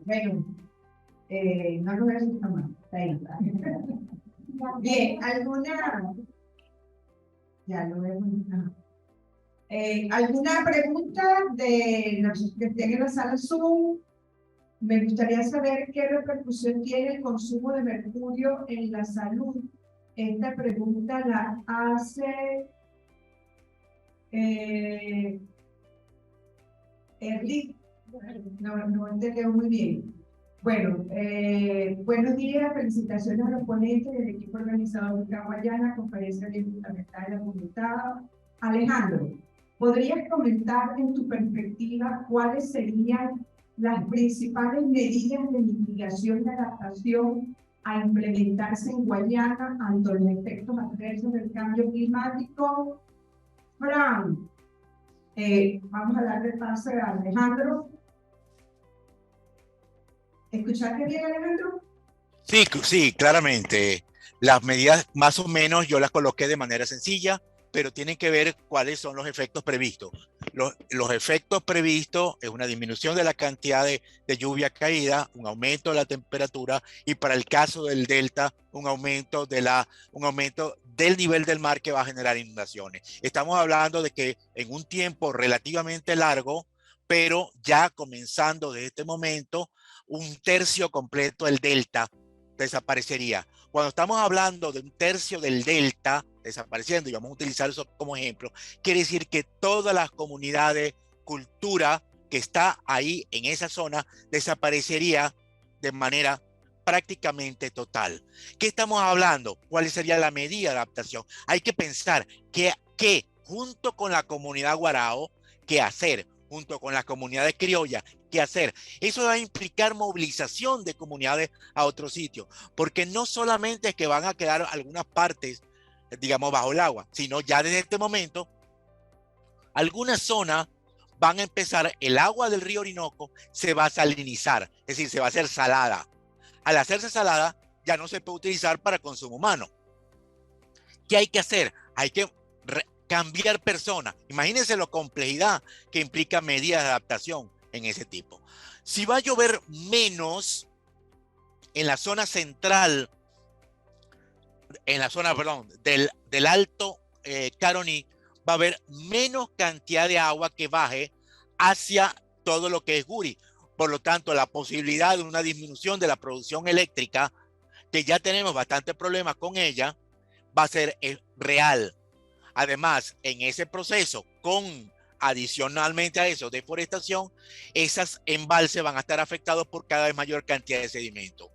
Bueno, no lo voy a asustar más. Está ahí. Bien, ya lo vemos. ¿Alguna pregunta de los que estén en la sala Zoom? Me gustaría saber qué repercusión tiene el consumo de mercurio en la salud. Esta pregunta la hace Erlich. No entendeo muy bien. Bueno, buenos días, felicitaciones a los ponentes del equipo organizador de Guayana, conferencia bien fundamental y argumentada. Alejandro, ¿podrías comentar en tu perspectiva cuáles serían las principales medidas de mitigación y adaptación a implementarse en Guayana ante los efectos adversos del cambio climático? Fran, vamos a darle pase a Alejandro. ¿Escuchaste bien, Alejandro? Sí, claramente. Las medidas más o menos yo las coloqué de manera sencilla, pero tienen que ver cuáles son los efectos previstos. Los efectos previstos es una disminución de la cantidad de lluvia caída, un aumento de la temperatura y para el caso del delta, un aumento del nivel del mar que va a generar inundaciones. Estamos hablando de que en un tiempo relativamente largo, pero ya comenzando desde este momento, un tercio completo del delta desaparecería. Cuando estamos hablando de un tercio del delta desapareciendo, y vamos a utilizar eso como ejemplo, quiere decir que todas las comunidades, cultura que está ahí en esa zona, desaparecería de manera prácticamente total. ¿Qué estamos hablando? ¿Cuál sería la medida de adaptación? Hay que pensar que junto con la comunidad guarao, ¿qué hacer? Junto con las comunidades criollas, ¿qué hacer? Eso va a implicar movilización de comunidades a otro sitio, porque no solamente es que van a quedar algunas partes, digamos, bajo el agua, sino ya desde este momento, algunas zonas van a empezar, el agua del río Orinoco se va a salinizar, es decir, se va a hacer salada. Al hacerse salada, ya no se puede utilizar para consumo humano. ¿Qué hay que hacer? Hay que cambiar personas. Imagínense la complejidad que implica medidas de adaptación en ese tipo. Si va a llover menos en la zona central, en la zona, perdón, del Alto Caroní, va a haber menos cantidad de agua que baje hacia todo lo que es Guri. Por lo tanto, la posibilidad de una disminución de la producción eléctrica, que ya tenemos bastantes problemas con ella, va a ser real. Además, en ese proceso, adicionalmente a eso, deforestación, esas embalses van a estar afectados por cada vez mayor cantidad de sedimento.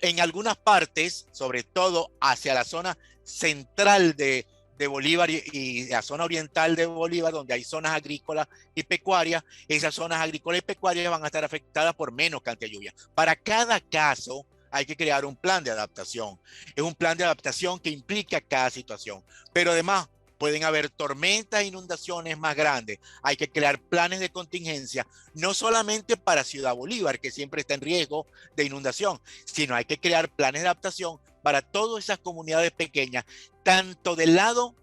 En algunas partes, sobre todo hacia la zona central de Bolívar y la zona oriental de Bolívar, donde hay zonas agrícolas y pecuarias, esas zonas agrícolas y pecuarias van a estar afectadas por menos cantidad de lluvia. Para cada caso hay que crear un plan de adaptación. Es un plan de adaptación que implica cada situación, pero además pueden haber tormentas e inundaciones más grandes. Hay que crear planes de contingencia, no solamente para Ciudad Bolívar, que siempre está en riesgo de inundación, sino hay que crear planes de adaptación para todas esas comunidades pequeñas, tanto del lado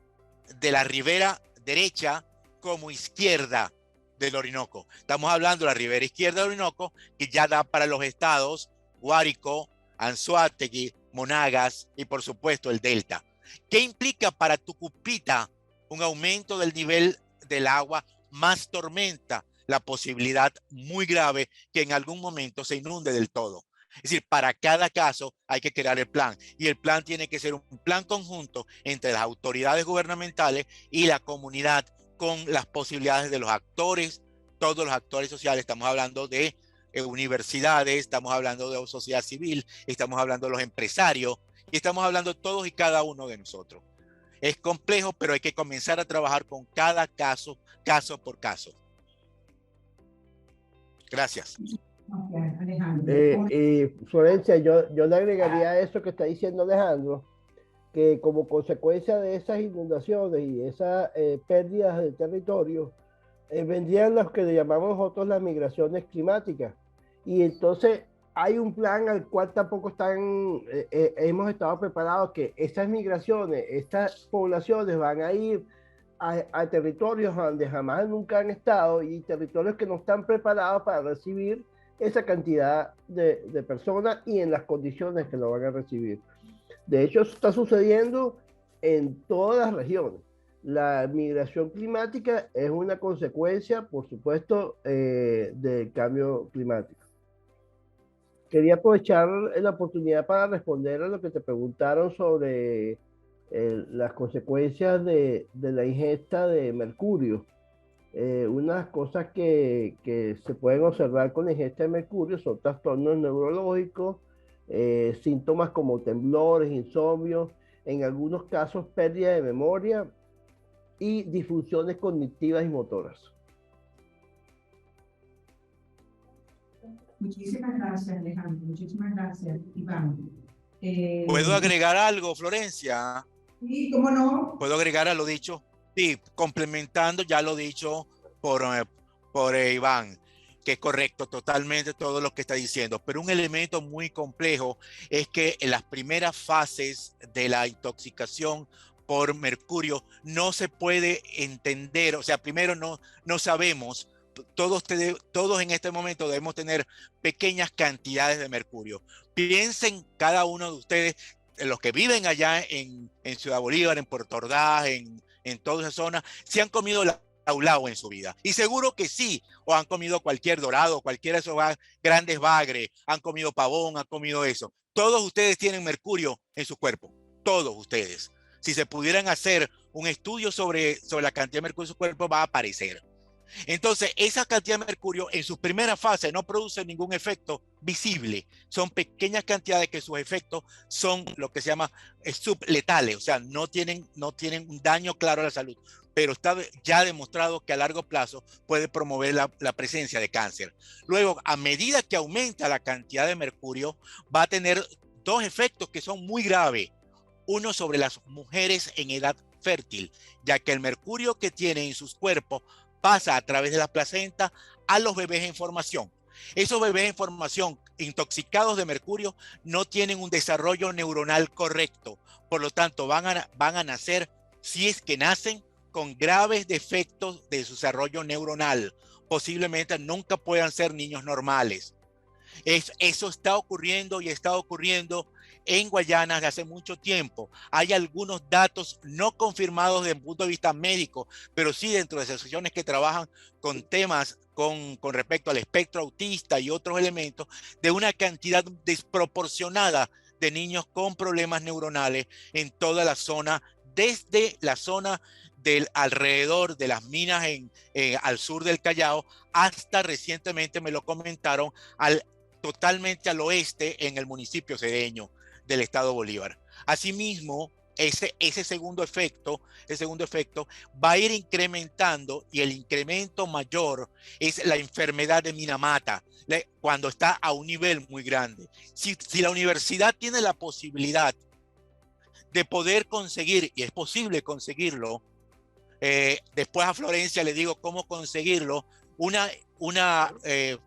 de la ribera derecha como izquierda del Orinoco. Estamos hablando de la ribera izquierda del Orinoco, que ya da para los estados Guárico, Anzoátegui, Monagas y por supuesto el Delta. ¿Qué implica para Tucupita un aumento del nivel del agua más tormenta? La posibilidad muy grave que en algún momento se inunde del todo. Es decir, para cada caso hay que crear el plan y el plan tiene que ser un plan conjunto entre las autoridades gubernamentales y la comunidad con las posibilidades de los actores, todos los actores sociales. Estamos hablando de universidades, estamos hablando de sociedad civil, estamos hablando de los empresarios y estamos hablando de todos y cada uno de nosotros. Es complejo, pero hay que comenzar a trabajar con cada caso, caso por caso. Gracias. Florencia, yo le agregaría a eso que está diciendo Alejandro, que como consecuencia de esas inundaciones y esas pérdidas de territorio, vendrían los que le llamamos nosotros las migraciones climáticas. Y entonces hay un plan al cual tampoco hemos estado preparados, que estas migraciones, estas poblaciones van a ir a territorios donde jamás nunca han estado y territorios que no están preparados para recibir esa cantidad de personas y en las condiciones que lo van a recibir. De hecho, eso está sucediendo en todas las regiones. La migración climática es una consecuencia, por supuesto, del cambio climático. Quería aprovechar la oportunidad para responder a lo que te preguntaron sobre las consecuencias de la ingesta de mercurio. Unas cosas que se pueden observar con la ingesta de mercurio son trastornos neurológicos, síntomas como temblores, insomnio, en algunos casos pérdida de memoria y disfunciones cognitivas y motoras. Muchísimas gracias, Alejandro. Muchísimas gracias, Iván. ¿Puedo agregar algo, Florencia? Sí, ¿cómo no? ¿Puedo agregar a lo dicho? Sí, complementando ya lo dicho por Iván. que es correcto totalmente todo lo que está diciendo, pero un elemento muy complejo es que en las primeras fases de la intoxicación por mercurio no se puede entender, o sea, primero no sabemos, todos en este momento debemos tener pequeñas cantidades de mercurio. Piensen cada uno de ustedes, los que viven allá en Ciudad Bolívar, en Puerto Ordaz, en toda esa zona, si han comido laulao en su vida. Y seguro que sí, o han comido cualquier dorado, cualquiera de esos grandes bagres, han comido pavón, han comido eso. Todos ustedes tienen mercurio en su cuerpo, todos ustedes. Si se pudieran hacer un estudio sobre la cantidad de mercurio en su cuerpo, va a aparecer. Entonces, esa cantidad de mercurio en su primera fase no produce ningún efecto visible. Son pequeñas cantidades que sus efectos son lo que se llama subletales, o sea, no tienen un daño claro a la salud, pero está ya demostrado que a largo plazo puede promover la presencia de cáncer. Luego, a medida que aumenta la cantidad de mercurio, va a tener dos efectos que son muy graves. Uno sobre las mujeres en edad fértil, ya que el mercurio que tienen en sus cuerpos pasa a través de la placenta a los bebés en formación. Esos bebés en formación intoxicados de mercurio no tienen un desarrollo neuronal correcto, por lo tanto van a nacer, si es que nacen, con graves defectos de su desarrollo neuronal. Posiblemente nunca puedan ser niños normales. Eso está ocurriendo y está ocurriendo en Guayana desde hace mucho tiempo. Hay algunos datos no confirmados desde el punto de vista médico, pero sí dentro de asociaciones que trabajan con temas con respecto al espectro autista y otros elementos, de una cantidad desproporcionada de niños con problemas neuronales en toda la zona, desde la zona del alrededor de las minas al sur del Callao, hasta recientemente me lo comentaron totalmente al oeste en el municipio cedeño del estado Bolívar. Asimismo, ese segundo efecto va a ir incrementando, y el incremento mayor es la enfermedad de Minamata, cuando está a un nivel muy grande. Si la universidad tiene la posibilidad de poder conseguir, y es posible conseguirlo, después a Florencia le digo cómo conseguirlo, una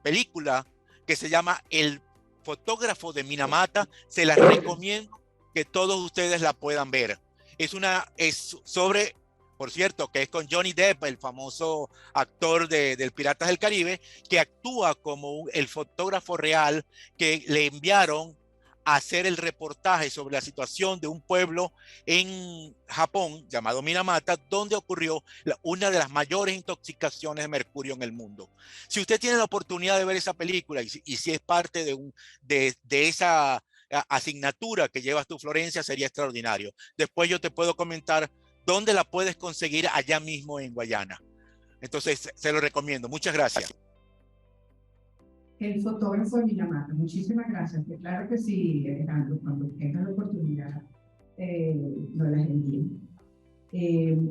película que se llama El fotógrafo de Minamata, se las recomiendo que todos ustedes la puedan ver. Es sobre, por cierto, que es con Johnny Depp, el famoso actor del Piratas del Caribe, que actúa como el fotógrafo real que le enviaron a hacer el reportaje sobre la situación de un pueblo en Japón llamado Minamata, donde ocurrió una de las mayores intoxicaciones de mercurio en el mundo. Si usted tiene la oportunidad de ver esa película y si es parte de esa asignatura que llevas tú, Florencia, sería extraordinario. Después yo te puedo comentar dónde la puedes conseguir allá mismo en Guayana. Entonces, se lo recomiendo. Muchas gracias. El fotógrafo de Minamata. Muchísimas gracias. Claro que sí, Alejandro, cuando tengas la oportunidad, nos las envío.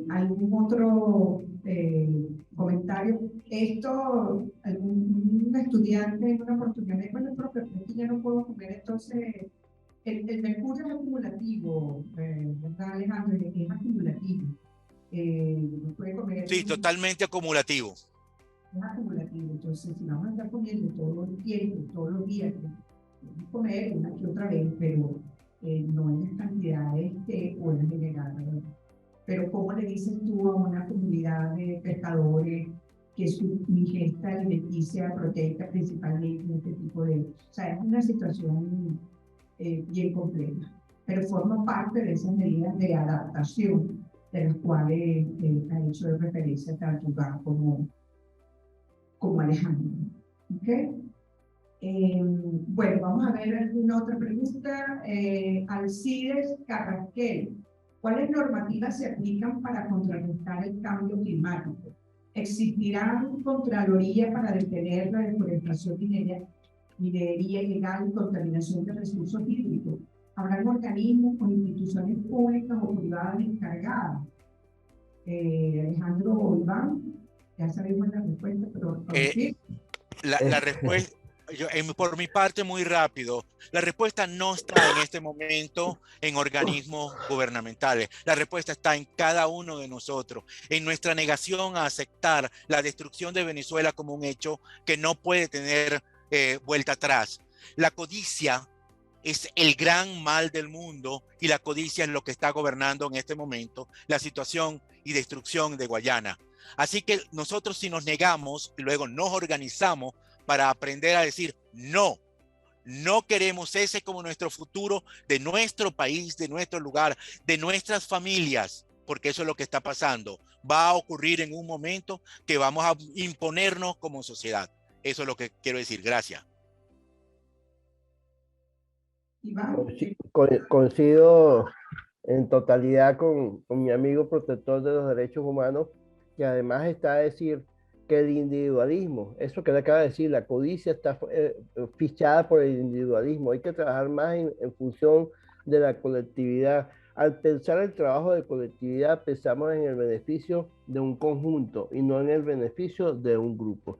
¿Algún otro comentario? Algún estudiante en una oportunidad me dijo, bueno, profe, es que ya no puedo comer, entonces el mercurio es acumulativo, ¿verdad, Alejandro? Es acumulativo. No puede comer. Sí, totalmente acumulativo. Es acumulativo, entonces si vamos a estar comiendo todo el tiempo, todos los días, podemos comer una que otra vez, pero no en las cantidades que pueden generar, ¿verdad? Pero ¿cómo le dices tú a una comunidad de pescadores que su ingesta alimenticia proteica principalmente en este tipo de... O sea, es una situación bien compleja, pero forma parte de esas medidas de adaptación de las cuales ha hecho referencia tanto Iván como Alejandro. ¿Okay? Bueno, vamos a ver alguna otra pregunta. Alcides Carrasquel. ¿Cuáles normativas se aplican para contrarrestar el cambio climático? ¿Existirán contralorías para detener la deforestación minería ilegal y contaminación de recursos hídricos? ¿Habrán organismos o instituciones públicas o privadas encargadas? Alejandro o Iván, ya sabemos la respuesta, pero... Por mi parte, muy rápido. La respuesta no está en este momento en organismos gubernamentales. La respuesta está en cada uno de nosotros, en nuestra negación a aceptar la destrucción de Venezuela como un hecho que no puede tener vuelta atrás. La codicia es el gran mal del mundo y la codicia es lo que está gobernando en este momento la situación y destrucción de Guayana. Así que nosotros, si nos negamos y luego nos organizamos para aprender a decir no, no queremos ese como nuestro futuro de nuestro país, de nuestro lugar, de nuestras familias, porque eso es lo que está pasando. Va a ocurrir en un momento que vamos a imponernos como sociedad. Eso es lo que quiero decir. Gracias. Coincido en totalidad con mi amigo protector de los derechos humanos, que además está a decir que el individualismo, eso que le acaba de decir, la codicia está fichada por el individualismo. Hay que trabajar más en función de la colectividad. Al pensar el trabajo de colectividad, pensamos en el beneficio de un conjunto y no en el beneficio de un grupo.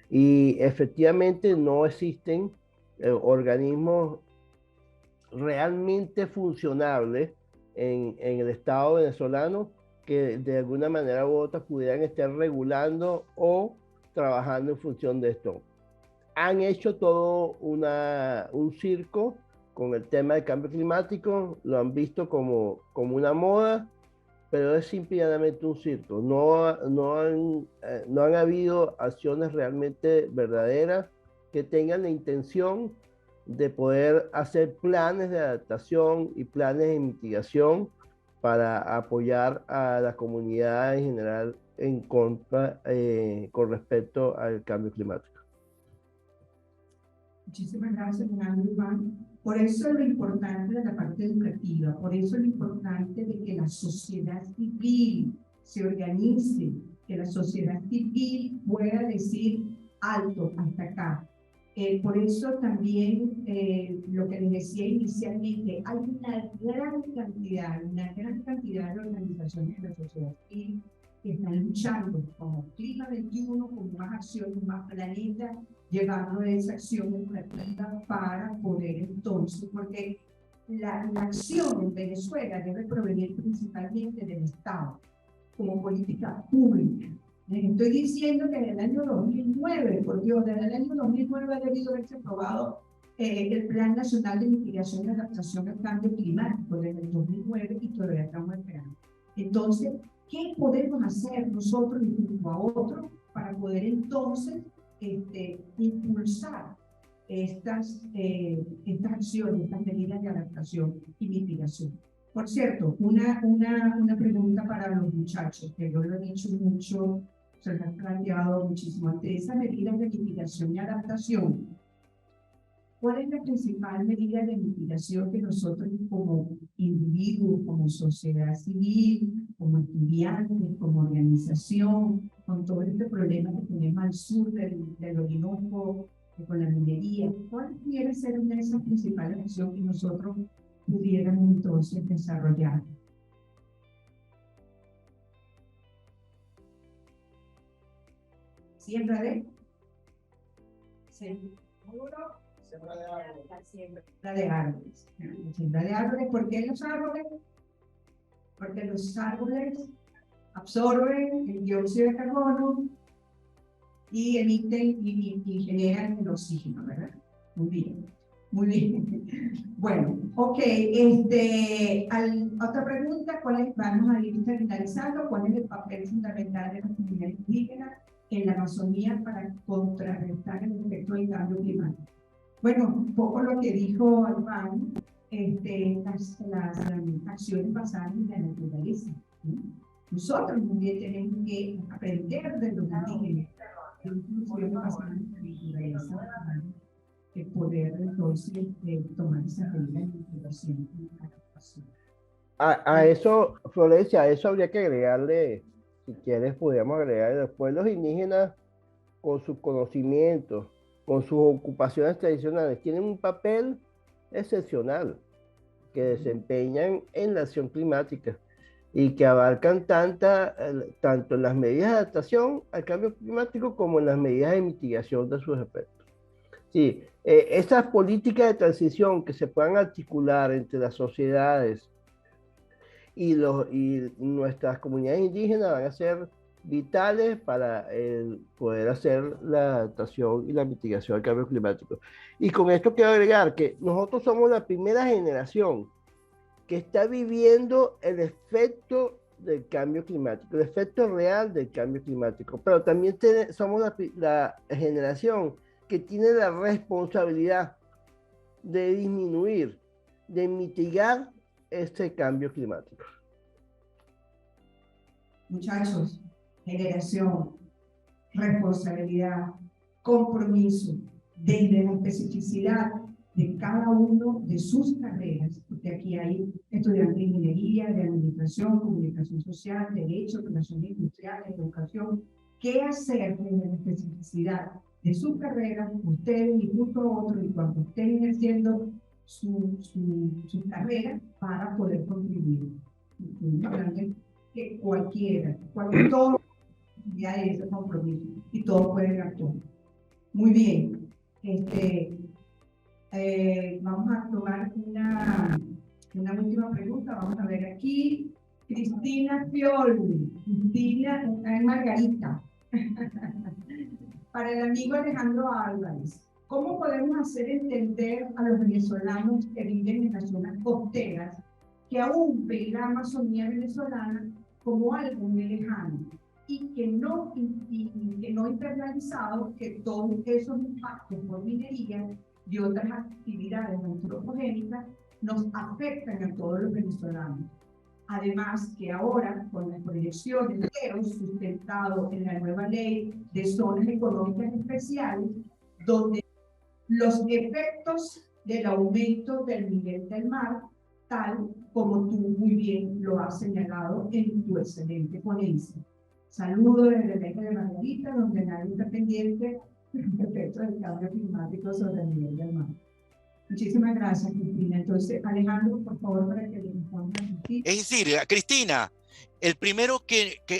Y efectivamente no existen organismos realmente funcionables en el Estado venezolano que de alguna manera u otra pudieran estar regulando o trabajando en función de esto. Han hecho todo un circo con el tema del cambio climático, lo han visto como una moda, pero es simplemente un circo. No han habido acciones realmente verdaderas que tengan la intención de poder hacer planes de adaptación y planes de mitigación para apoyar a la comunidad en general en contra con respecto al cambio climático. Muchísimas gracias, Iván. Por eso lo importante de la parte educativa, por eso lo importante de que la sociedad civil se organice, que la sociedad civil pueda decir alto hasta acá. Por eso también lo que les decía inicialmente, hay una gran cantidad de organizaciones de la sociedad civil que están luchando como Clima 21, con más acciones, más planeta, llevando esa acción educativa para poder entonces, porque la acción en Venezuela debe provenir principalmente del Estado, como política pública. Les estoy diciendo que en el año 2009, por Dios, desde el año 2009 ha debido haberse aprobado el Plan Nacional de Mitigación y Adaptación al Cambio Climático desde el 2009 y todavía estamos esperando. Entonces, ¿qué podemos hacer nosotros y junto a otros para poder entonces impulsar estas acciones, estas medidas de adaptación y mitigación? Por cierto, una pregunta para los muchachos, que yo lo he dicho mucho, se lo han planteado muchísimo antes. Esas medidas de mitigación y adaptación, ¿cuál es la principal medida de mitigación que nosotros como individuos, como sociedad civil, como estudiantes, como organización, con todo este problema que tenemos al sur del Orinoco, con la minería, cuál pudiera ser una de esas principales acciones que nosotros pudiéramos entonces desarrollar? ¿Siembra de? ¿Seguro? Siembra de árboles. Siembra de árboles. Siembra de árboles. ¿Por qué los árboles? Porque los árboles absorben el dióxido de carbono y emiten y generan el oxígeno, ¿verdad? Muy bien. Muy bien. Bueno, ok. Otra pregunta, vamos a ir finalizando. ¿Cuál es el papel fundamental de las comunidades indígenas en la Amazonía para contrarrestar el efecto del cambio climático? Bueno, un poco lo que dijo Iván, las acciones basadas en la naturaleza, ¿sí? Nosotros también tenemos que aprender de los indígenas, acciones basadas en la naturaleza, que poder entonces tomar esas medidas de mitigación y adaptación. A eso, Florencia, a eso habría que agregarle, si quieres, podríamos agregar los pueblos indígenas con sus conocimientos, con sus ocupaciones tradicionales, tienen un papel excepcional que desempeñan en la acción climática y que abarcan tanto en las medidas de adaptación al cambio climático como en las medidas de mitigación de sus efectos. Sí, esas políticas de transición que se puedan articular entre las sociedades y nuestras comunidades indígenas van a ser vitales para poder hacer la adaptación y la mitigación del cambio climático. Y con esto quiero agregar que nosotros somos la primera generación que está viviendo el efecto del cambio climático, el efecto real del cambio climático, pero también somos la generación que tiene la responsabilidad de disminuir, de mitigar este cambio climático. Muchachos, generación, responsabilidad, compromiso, desde la especificidad de cada uno de sus carreras, porque aquí hay estudiantes de ingeniería, de administración, comunicación social, derecho, relaciones industriales, educación. ¿Qué hacer desde la especificidad de sus carreras, ustedes y junto a otros, y cuando estén ejerciendo su carrera para poder contribuir? Que todos ya es ese compromiso y todos pueden actuar. Muy bien. Vamos a tomar una última pregunta. Vamos a ver aquí. Cristina Fiol. Cristina Margarita. Para el amigo Alejandro Álvarez. ¿Cómo podemos hacer entender a los venezolanos que viven en las zonas costeras que aún ven la Amazonía venezolana como algo muy lejano y que no internalizado que todos esos impactos por minería y otras actividades antropogénicas nos afectan a todos los venezolanos? Además que ahora, con la proyección de sustentado en la nueva ley de zonas económicas especiales, donde los efectos del aumento del nivel del mar, tal como tú muy bien lo has señalado en tu excelente ponencia. Saludos desde el eje de Margarita, donde nadie está pendiente de los efectos del cambio climático sobre el nivel del mar. Muchísimas gracias, Cristina. Entonces, Alejandro, por favor, para que le responda a Cristina. Es decir, Cristina,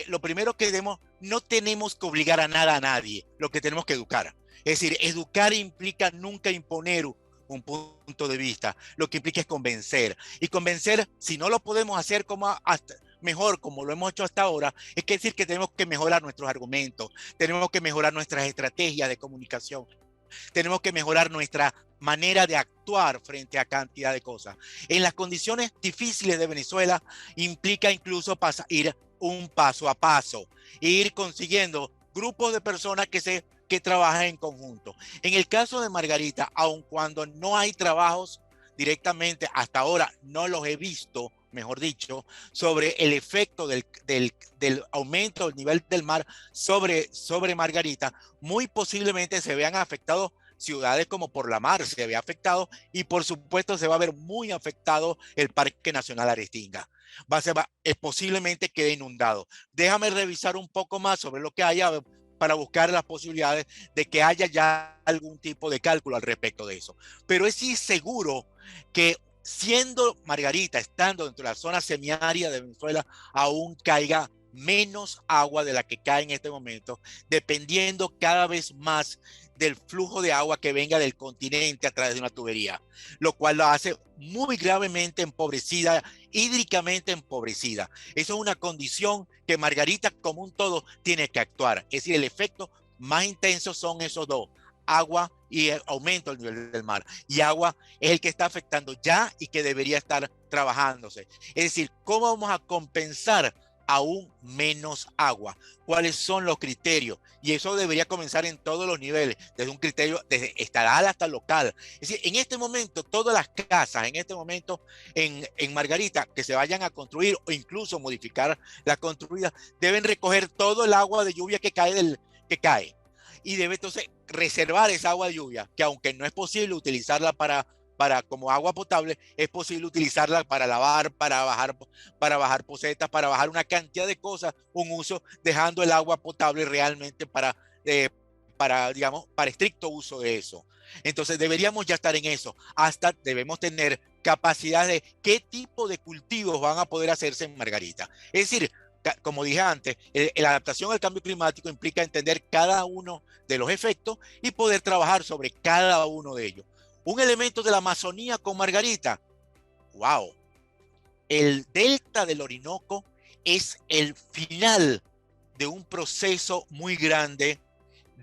lo primero que debemos, no tenemos que obligar a nada a nadie, lo que tenemos que educar. Es decir, educar implica nunca imponer un punto de vista, lo que implica es convencer. Y convencer, si no lo podemos hacer mejor como lo hemos hecho hasta ahora, es decir que tenemos que mejorar nuestros argumentos, tenemos que mejorar nuestras estrategias de comunicación, tenemos que mejorar nuestra manera de actuar frente a cantidad de cosas. En las condiciones difíciles de Venezuela implica incluso ir un paso a paso, e ir consiguiendo grupos de personas que trabajan en conjunto. En el caso de Margarita, aun cuando no hay trabajos directamente, hasta ahora no los he visto, mejor dicho, sobre el efecto del aumento del nivel del mar sobre Margarita, muy posiblemente se vean afectados ciudades como Por la Mar, se ve afectado, y por supuesto se va a ver muy afectado el Parque Nacional Arestinga. Posiblemente quede inundado. Déjame revisar un poco más sobre lo que haya para buscar las posibilidades de que haya ya algún tipo de cálculo al respecto de eso. Pero es sí seguro que siendo Margarita, estando dentro de la zona semiárida de Venezuela, aún caiga menos agua de la que cae en este momento, dependiendo cada vez más del flujo de agua que venga del continente a través de una tubería, lo cual lo hace muy gravemente empobrecida, hídricamente empobrecida. Eso es una condición que Margarita como un todo tiene que actuar. Es decir, el efecto más intenso son esos dos, agua y el aumento del nivel del mar. Y agua es el que está afectando ya y que debería estar trabajándose. Es decir, ¿cómo vamos a compensar aún menos agua? ¿Cuáles son los criterios? Y eso debería comenzar en todos los niveles, desde un criterio desde estatal hasta local. Es decir, en este momento, todas las casas, en este momento en Margarita, que se vayan a construir o incluso modificar las construidas, deben recoger todo el agua de lluvia que cae. Y debe entonces reservar esa agua de lluvia, que aunque no es posible utilizarla para como agua potable, es posible utilizarla para lavar, para bajar pocetas, para bajar una cantidad de cosas, un uso, dejando el agua potable realmente para estricto uso de eso. Entonces deberíamos ya estar en eso. Hasta debemos tener capacidad de qué tipo de cultivos van a poder hacerse en Margarita. Es decir, como dije antes, la adaptación al cambio climático implica entender cada uno de los efectos y poder trabajar sobre cada uno de ellos. Un elemento de la Amazonía con Margarita. ¡Wow! El delta del Orinoco es el final de un proceso muy grande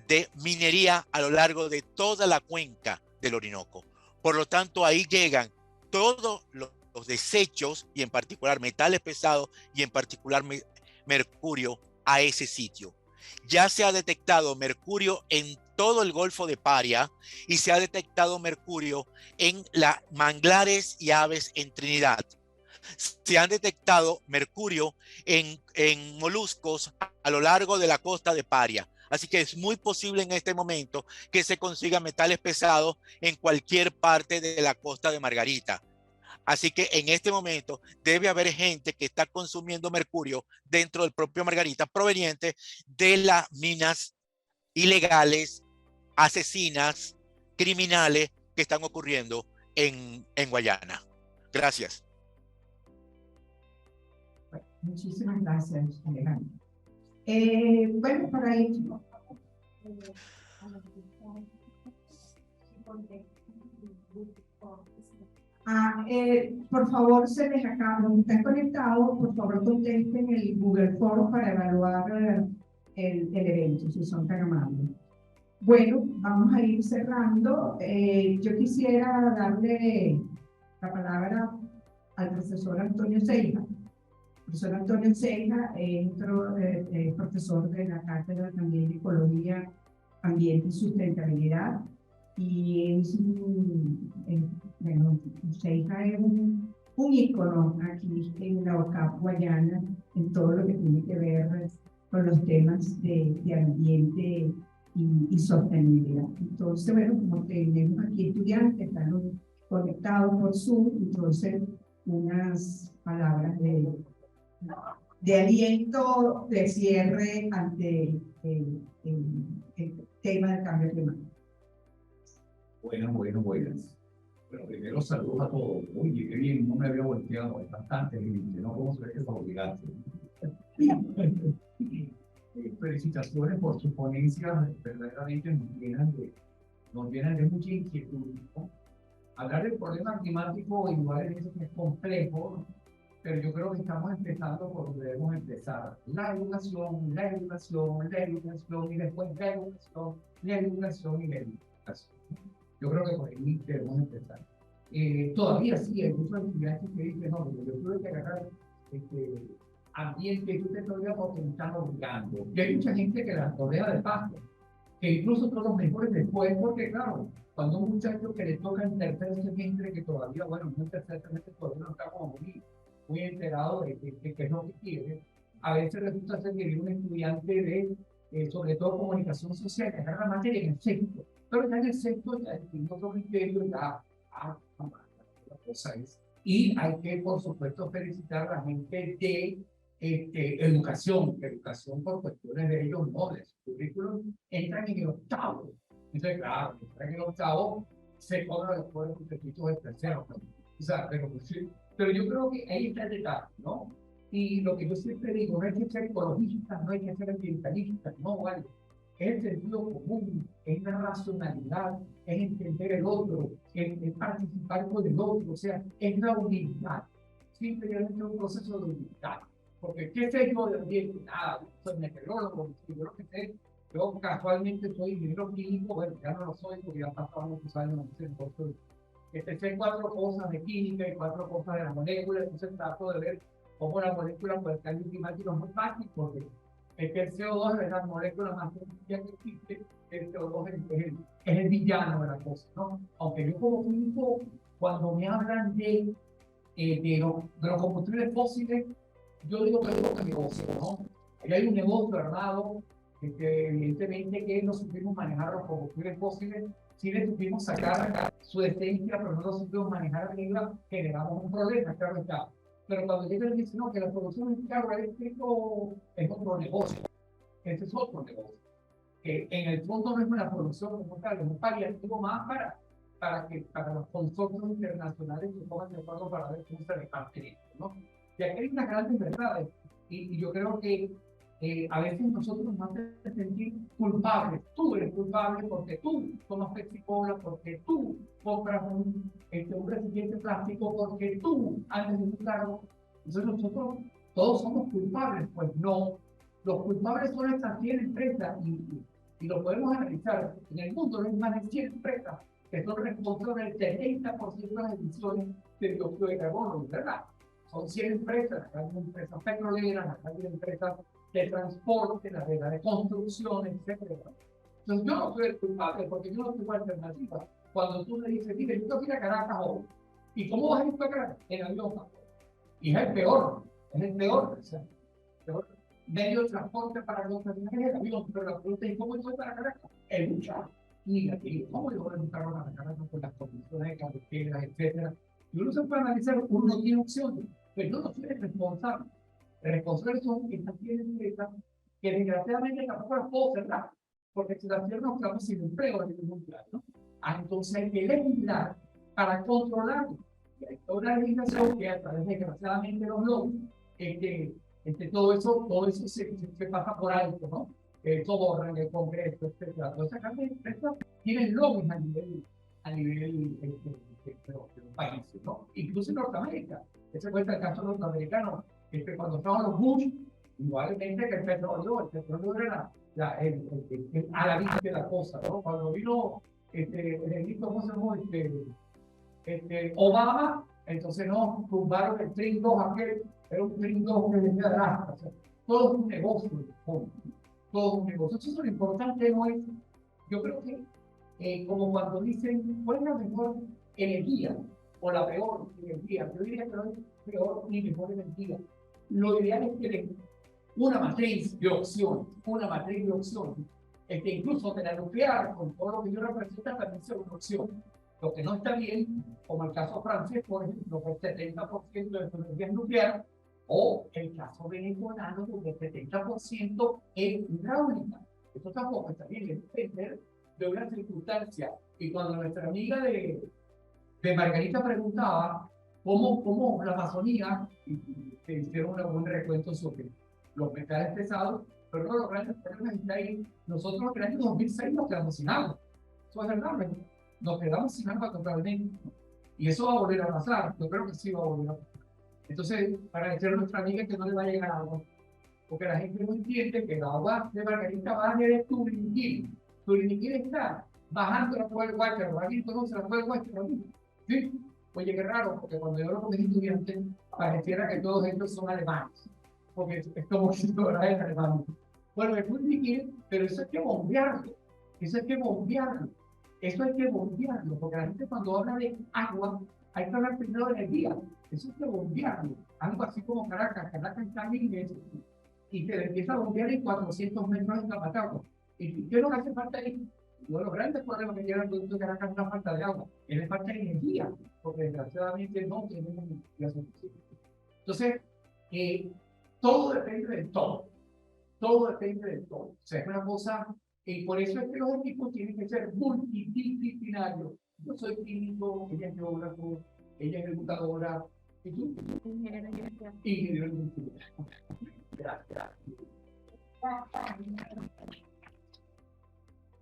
de minería a lo largo de toda la cuenca del Orinoco. Por lo tanto, ahí llegan todos los desechos, y en particular metales pesados, y en particular mercurio, a ese sitio. Ya se ha detectado mercurio en todo el Golfo de Paria y se ha detectado mercurio en las manglares y aves en Trinidad. Se han detectado mercurio en moluscos a lo largo de la costa de Paria. Así que es muy posible en este momento que se consigan metales pesados en cualquier parte de la costa de Margarita. Así que en este momento debe haber gente que está consumiendo mercurio dentro del propio Margarita proveniente de las minas ilegales, asesinas, criminales que están ocurriendo en Guayana. Gracias. Muchísimas gracias, Alejandro. Bueno, por ahí. Por favor, se les acaba, cuando están conectados, por favor contesten el Google Form para evaluar el evento, si son tan amables. Bueno, vamos a ir cerrando. Yo quisiera darle la palabra al profesor Antonio Ceja. El profesor Antonio Ceja es profesor de la Cátedra también de Ecología, Ambiente y Sustentabilidad. Y es bueno, Ceja es un ícono aquí en la OCAP Guayana en todo lo que tiene que ver con los temas de ambiente y sostenibilidad. Entonces, bueno, como tenemos aquí estudiantes, están conectados por Zoom, entonces unas palabras de aliento, de cierre ante el tema del cambio climático. Buenas. Bueno, primero saludos a todos. Oye, qué bien, no me había volteado, hay bastante gente, ¿no? ¿Cómo se ve que es obligante? Felicitaciones por sus ponencias, verdaderamente nos llenan de mucha inquietud, ¿no? Hablar del problema climático igual es complejo, ¿no? Pero yo creo que estamos empezando por donde debemos empezar. La educación, y después la educación. Yo creo que por ahí debemos empezar. Todavía sí, hay muchos estudiantes que dicen, no, yo tuve que agarrar ambiente, yo te estoy potentando obligando. Y hay mucha gente que las rodea de paso, que incluso son los mejores después, porque claro, cuando un muchacho que le toca en tercer semestre, que todavía, bueno, en tercer semestre todavía no está como muy enterado de qué es lo que quiere, a veces resulta ser que un estudiante de, sobre todo comunicación social, que agarra materia en el sexto, pero ya en el sexto ya tiene otro criterio, la cosa es. Y hay que, por supuesto, felicitar a la gente de educación por cuestiones de ellos, no, de su currículum, entran en el octavo. Entonces, claro, entran en el octavo, se cobran después los requisitos de tercero. ¿No? O sea, pero yo creo que ahí está el detalle, ¿no? Y lo que yo siempre digo, no hay que ser ecologistas, no hay que ser ambientalistas, no, vale. Es el sentido común, es la racionalidad, es entender el otro, es participar con el otro, o sea, es la humildad. Simplemente un proceso de humildad. Porque, ¿qué sé yo de ambiente? Nada, soy meteorólogo, yo lo que sé, yo casualmente soy ingeniero químico, bueno, ya no lo soy porque ya pasaron muchos años en ese negocio. Sé 4 cosas de química y 4 cosas de la molécula, entonces trato de ver cómo la molécula por el cambio climático es muy fácil, porque es que el CO2 es la molécula más sencilla que existe, el CO2 es el villano de la cosa, ¿no? Aunque yo como químico, cuando me hablan de los combustibles fósiles, yo digo que es un negocio, ¿no? Ahí hay un negocio armado, que evidentemente que no supimos manejar los combustibles fósiles, sí le supimos sacar su esencia, pero no lo supimos manejar arriba, generamos un problema, claro está. Pero cuando llegan y dicen, no, que la producción de carro eléctrico es otro negocio, ese es otro negocio. En el fondo no es una producción como tal, es un paliativo más para los consorcios internacionales que pongan de acuerdo para ver cómo se reparte esto, ¿no? Y aquí hay unas grandes verdades. Y yo creo que a veces nosotros nos hacemos sentir culpables. Tú eres culpable porque tú tomas Pepsi-Cola, porque tú compras un recipiente plástico, porque tú andas en un carro. Entonces nosotros todos somos culpables. Pues no. Los culpables son estas 100 empresas y lo podemos analizar. En el mundo no hay más de 100 empresas que son responsables del 70% de las emisiones de dióxido de carbono, ¿verdad? Son 100 empresas, acá hay empresas petroleras, acá hay empresas de transporte, la de construcción, etc. Entonces yo no soy el culpable porque yo no tengo alternativa. Cuando tú me dices, mire, yo tengo que ir a Caracas hoy. ¿Y cómo vas a ir a Caracas? En avión. Y es el peor, o sea, peor medio de transporte para los terminales es el avión, pero la pregunta es, ¿cómo yo voy para Caracas? El luchar. Mira, ¿cómo yo voy a buscar para Caracas con las condiciones de carreteras, etcétera? Y uno se puede analizar, uno no tiene opciones, pero yo no soy el responsable. El responsable son estas 10 empresas que desgraciadamente tampoco las puedo cerrar, porque si las cierro nos quedamos sin empleo en ningún plan, ¿no? Entonces hay que legislar para controlarlo. Y hay toda una legislación que a través desgraciadamente los lobbies, todo eso se pasa por alto, ¿no? Sobornan el Congreso, etcétera. Entonces acá las empresas tienen lobbies a nivel de los países, ¿no? Incluso en Norteamérica. Ese cuenta el caso norteamericano, cuando estaban los Bush, igualmente que el petróleo era a la vista de la cosa, ¿no? Cuando vino ¿cómo se llama? Obama, entonces no, tumbaron el Trin 2 aquel, era un Trin 2 que venía de Alaska, o sea, todo es un negocio, todo un negocio. Entonces lo importante no es, yo creo que como cuando dicen, ¿cuál es la mejor energía o la peor energía? Yo diría que no es peor ni mejor energía. Lo ideal es tener una matriz de opciones, incluso de la nuclear, con todo lo que yo representa, también sea una opción. Lo que no está bien, como el caso francés, por ejemplo, el 70% de su energía es nuclear, o el caso venezolano, donde el 70% es hidráulica. Eso tampoco está bien, es depender de una circunstancia. Y cuando nuestra amiga de Margarita preguntaba cómo la Amazonía, y se hicieron un recuento sobre los metales pesados, pero no, los grandes problemas están ahí. Nosotros en el año 2006 nos quedamos sin agua. Eso es verdad, nos quedamos sin agua totalmente. Y eso va a volver a pasar, yo creo que sí va a volver a pasar. Entonces, para decirle a nuestra amiga que no le va a llegar agua, porque la gente no entiende que el agua de Margarita va a llegar Turiniquil. Turiniquil está bajando la cueva del Guácharo, alguien conoce la cueva del Guácharo, ¿sí? Oye, qué raro, porque cuando yo lo con mis estudiantes, pareciera que todos ellos son alemanes, porque es como si fuera en Alemania. Bueno, el Turiniquil, pero eso hay que bombearlo, porque la gente cuando habla de agua, hay que hablar primero de energía, eso hay que bombearlo, algo así como Caracas está bien, y se le empieza a bombear en 400 metros de Capatagua. ¿Y qué es lo que hace falta ahí? Uno de los grandes problemas que tiene el producto de Caracas es la falta de agua, es la falta de energía, porque desgraciadamente no tenemos energía suficiente. Entonces, todo depende de todo. O sea, es una cosa, y por eso es que los equipos tienen que ser multidisciplinarios. Yo soy químico, ella es geógrafo, ella es ejecutadora, y tú, ingeniero industrial. Gracias.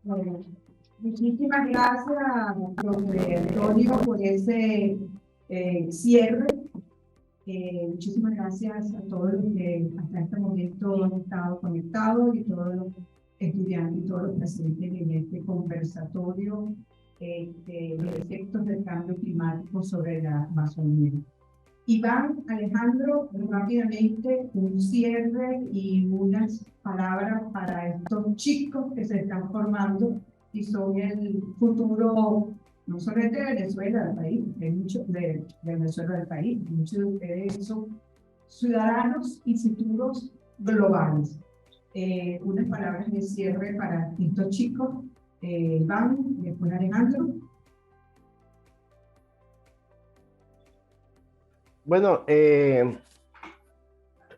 Bueno, muchísimas gracias, profe Antonio, por ese cierre. Muchísimas gracias a todos los que hasta este momento han estado conectados y todos los estudiantes y todos los presentes en este conversatorio de los efectos del cambio climático sobre la Amazonía. Iván, Alejandro, rápidamente un cierre y unas palabras para estos chicos que se están formando y son el futuro, no solo de Venezuela, del país, hay muchos de Venezuela del país, muchos de ustedes son ciudadanos y futuros globales. Unas palabras de cierre para estos chicos, Iván, después Alejandro. Bueno,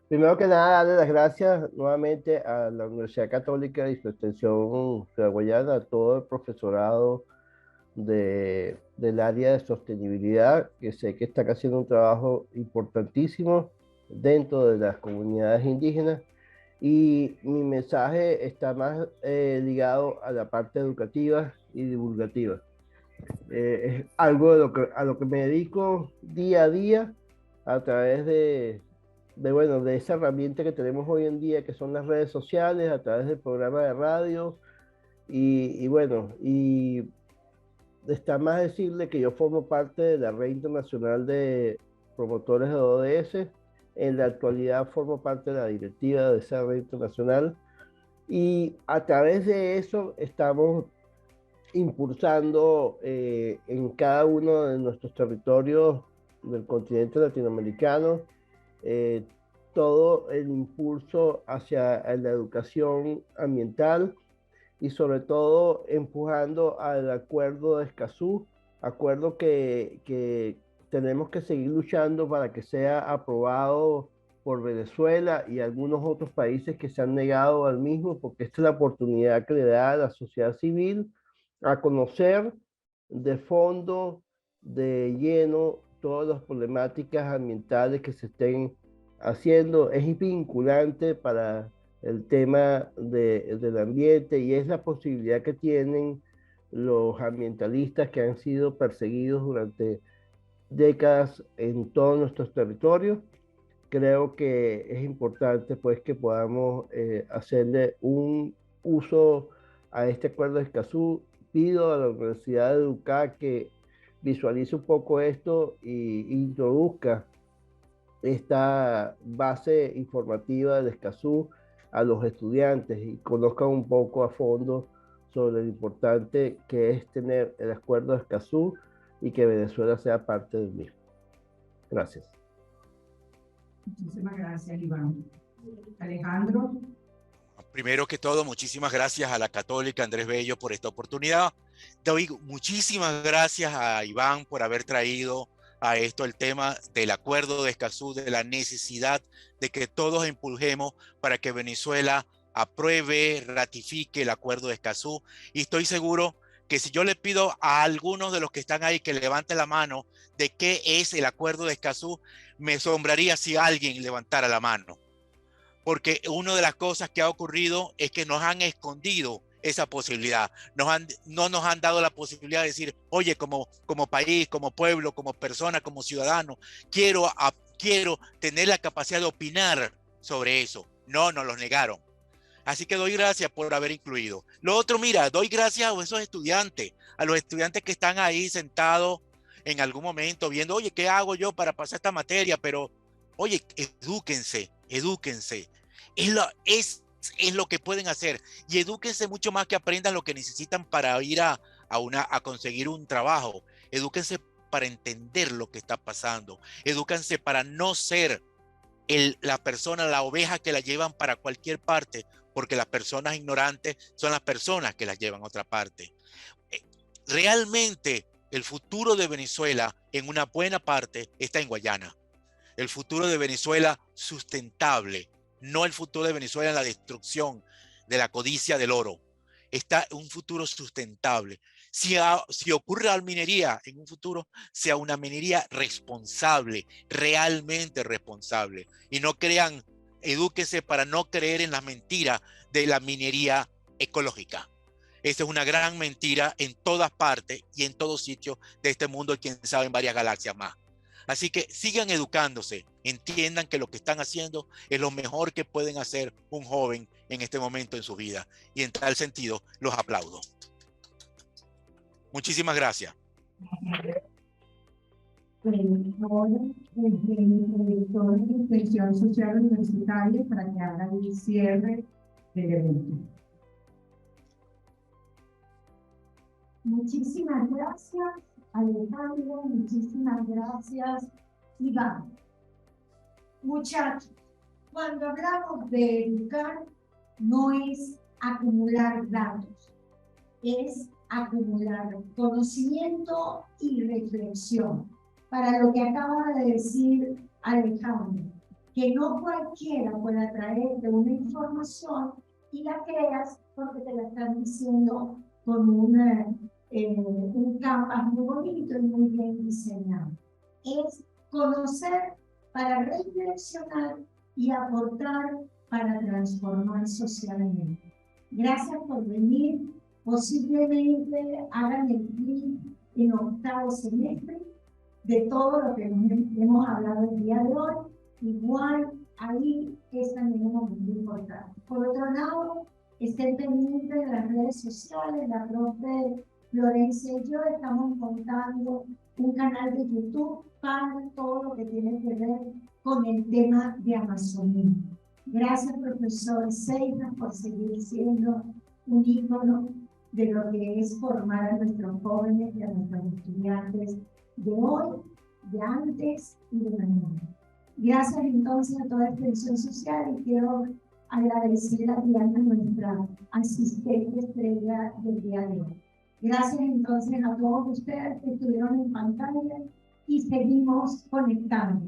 primero que nada, darle las gracias nuevamente a la Universidad Católica y su extensión Ciudad Guayana, a todo el profesorado del área de sostenibilidad, que sé que están haciendo un trabajo importantísimo dentro de las comunidades indígenas. Y mi mensaje está más ligado a la parte educativa y divulgativa. Es algo a lo que me dedico día a día a través bueno, de esa herramienta que tenemos hoy en día, que son las redes sociales, a través del programa de radio. Y bueno, y está más decirle que yo formo parte de la Red Internacional de Promotores de ODS. En la actualidad formo parte de la directiva de esa red internacional y a través de eso estamos impulsando en cada uno de nuestros territorios del continente latinoamericano eh, todo el impulso hacia la educación ambiental y sobre todo empujando al acuerdo de Escazú, acuerdo que tenemos que seguir luchando para que sea aprobado por Venezuela y algunos otros países que se han negado al mismo, porque esta es la oportunidad que le da a la sociedad civil a conocer de fondo, de lleno, todas las problemáticas ambientales que se estén haciendo. Es vinculante para el tema del ambiente y es la posibilidad que tienen los ambientalistas que han sido perseguidos durante décadas en todos nuestros territorios. Creo que es importante pues que podamos hacerle un uso a este acuerdo de Escazú. Pido a la Universidad de Educar que visualice un poco esto e introduzca esta base informativa de Escazú a los estudiantes y conozcan un poco a fondo sobre lo importante que es tener el acuerdo de Escazú y que Venezuela sea parte del mismo. Gracias. Muchísimas gracias, Iván. Alejandro. Primero que todo, muchísimas gracias a la Católica Andrés Bello por esta oportunidad. Doy muchísimas gracias a Iván por haber traído a esto el tema del acuerdo de Escazú, de la necesidad de que todos impulsemos para que Venezuela apruebe, ratifique el acuerdo de Escazú. Y estoy seguro que si yo le pido a algunos de los que están ahí que levanten la mano de qué es el acuerdo de Escazú, me asombraría si alguien levantara la mano. Porque una de las cosas que ha ocurrido es que nos han escondido esa posibilidad. No nos han dado la posibilidad de decir, oye, como país, como pueblo, como persona, como ciudadano, quiero tener la capacidad de opinar sobre eso. No, nos los negaron. Así que doy gracias por haber incluido. Lo otro, mira, doy gracias a esos estudiantes, a los estudiantes que están ahí sentados en algún momento viendo, oye, ¿qué hago yo para pasar esta materia? Pero, oye, edúquense. Es lo que pueden hacer. Y edúquense mucho más que aprendan lo que necesitan para ir a conseguir un trabajo. Edúquense para entender lo que está pasando. Edúquense para no ser la persona, la oveja que la llevan para cualquier parte, porque las personas ignorantes son las personas que las llevan a otra parte. Realmente el futuro de Venezuela en una buena parte está en Guayana. El futuro de Venezuela sustentable, no el futuro de Venezuela en la destrucción de la codicia del oro. Está un futuro sustentable. Si ocurre la minería en un futuro, sea una minería responsable, realmente responsable. Y no edúquense para no creer en la mentira de la minería ecológica. Esa es una gran mentira en todas partes y en todos sitios de este mundo y quién sabe en varias galaxias más. Así que sigan educándose, entiendan que lo que están haciendo es lo mejor que pueden hacer un joven en este momento en su vida. Y en tal sentido, los aplaudo. Muchísimas gracias. Ahora, el director de Extensión Social Universitaria para que haga el cierre del evento. Muchísimas gracias, Alejandro. Muchísimas gracias, Iván. Muchachos, cuando hablamos de educar, no es acumular datos, es acumular conocimiento y reflexión. Para lo que acaba de decir Alejandro, que no cualquiera pueda traerte una información y la creas porque te la están diciendo con un canvas muy bonito y muy bien diseñado. Es conocer para reflexionar y aportar para transformar socialmente. Gracias por venir. Posiblemente hagan el clic en octavo semestre de todo lo que hemos hablado el día de hoy. Igual ahí es también un momento importante. Por otro lado, estén pendientes de las redes sociales. La profe Florencia y yo estamos montando un canal de YouTube para todo lo que tiene que ver con el tema de Amazonía. Gracias, profesor Seiza, por seguir siendo un ícono de lo que es formar a nuestros jóvenes y a nuestros estudiantes de hoy, de antes y de mañana. Gracias entonces a toda extensión social y quiero agradecer a Diana, nuestra asistente estrella del día de hoy. Gracias entonces a todos ustedes que estuvieron en pantalla y seguimos conectando.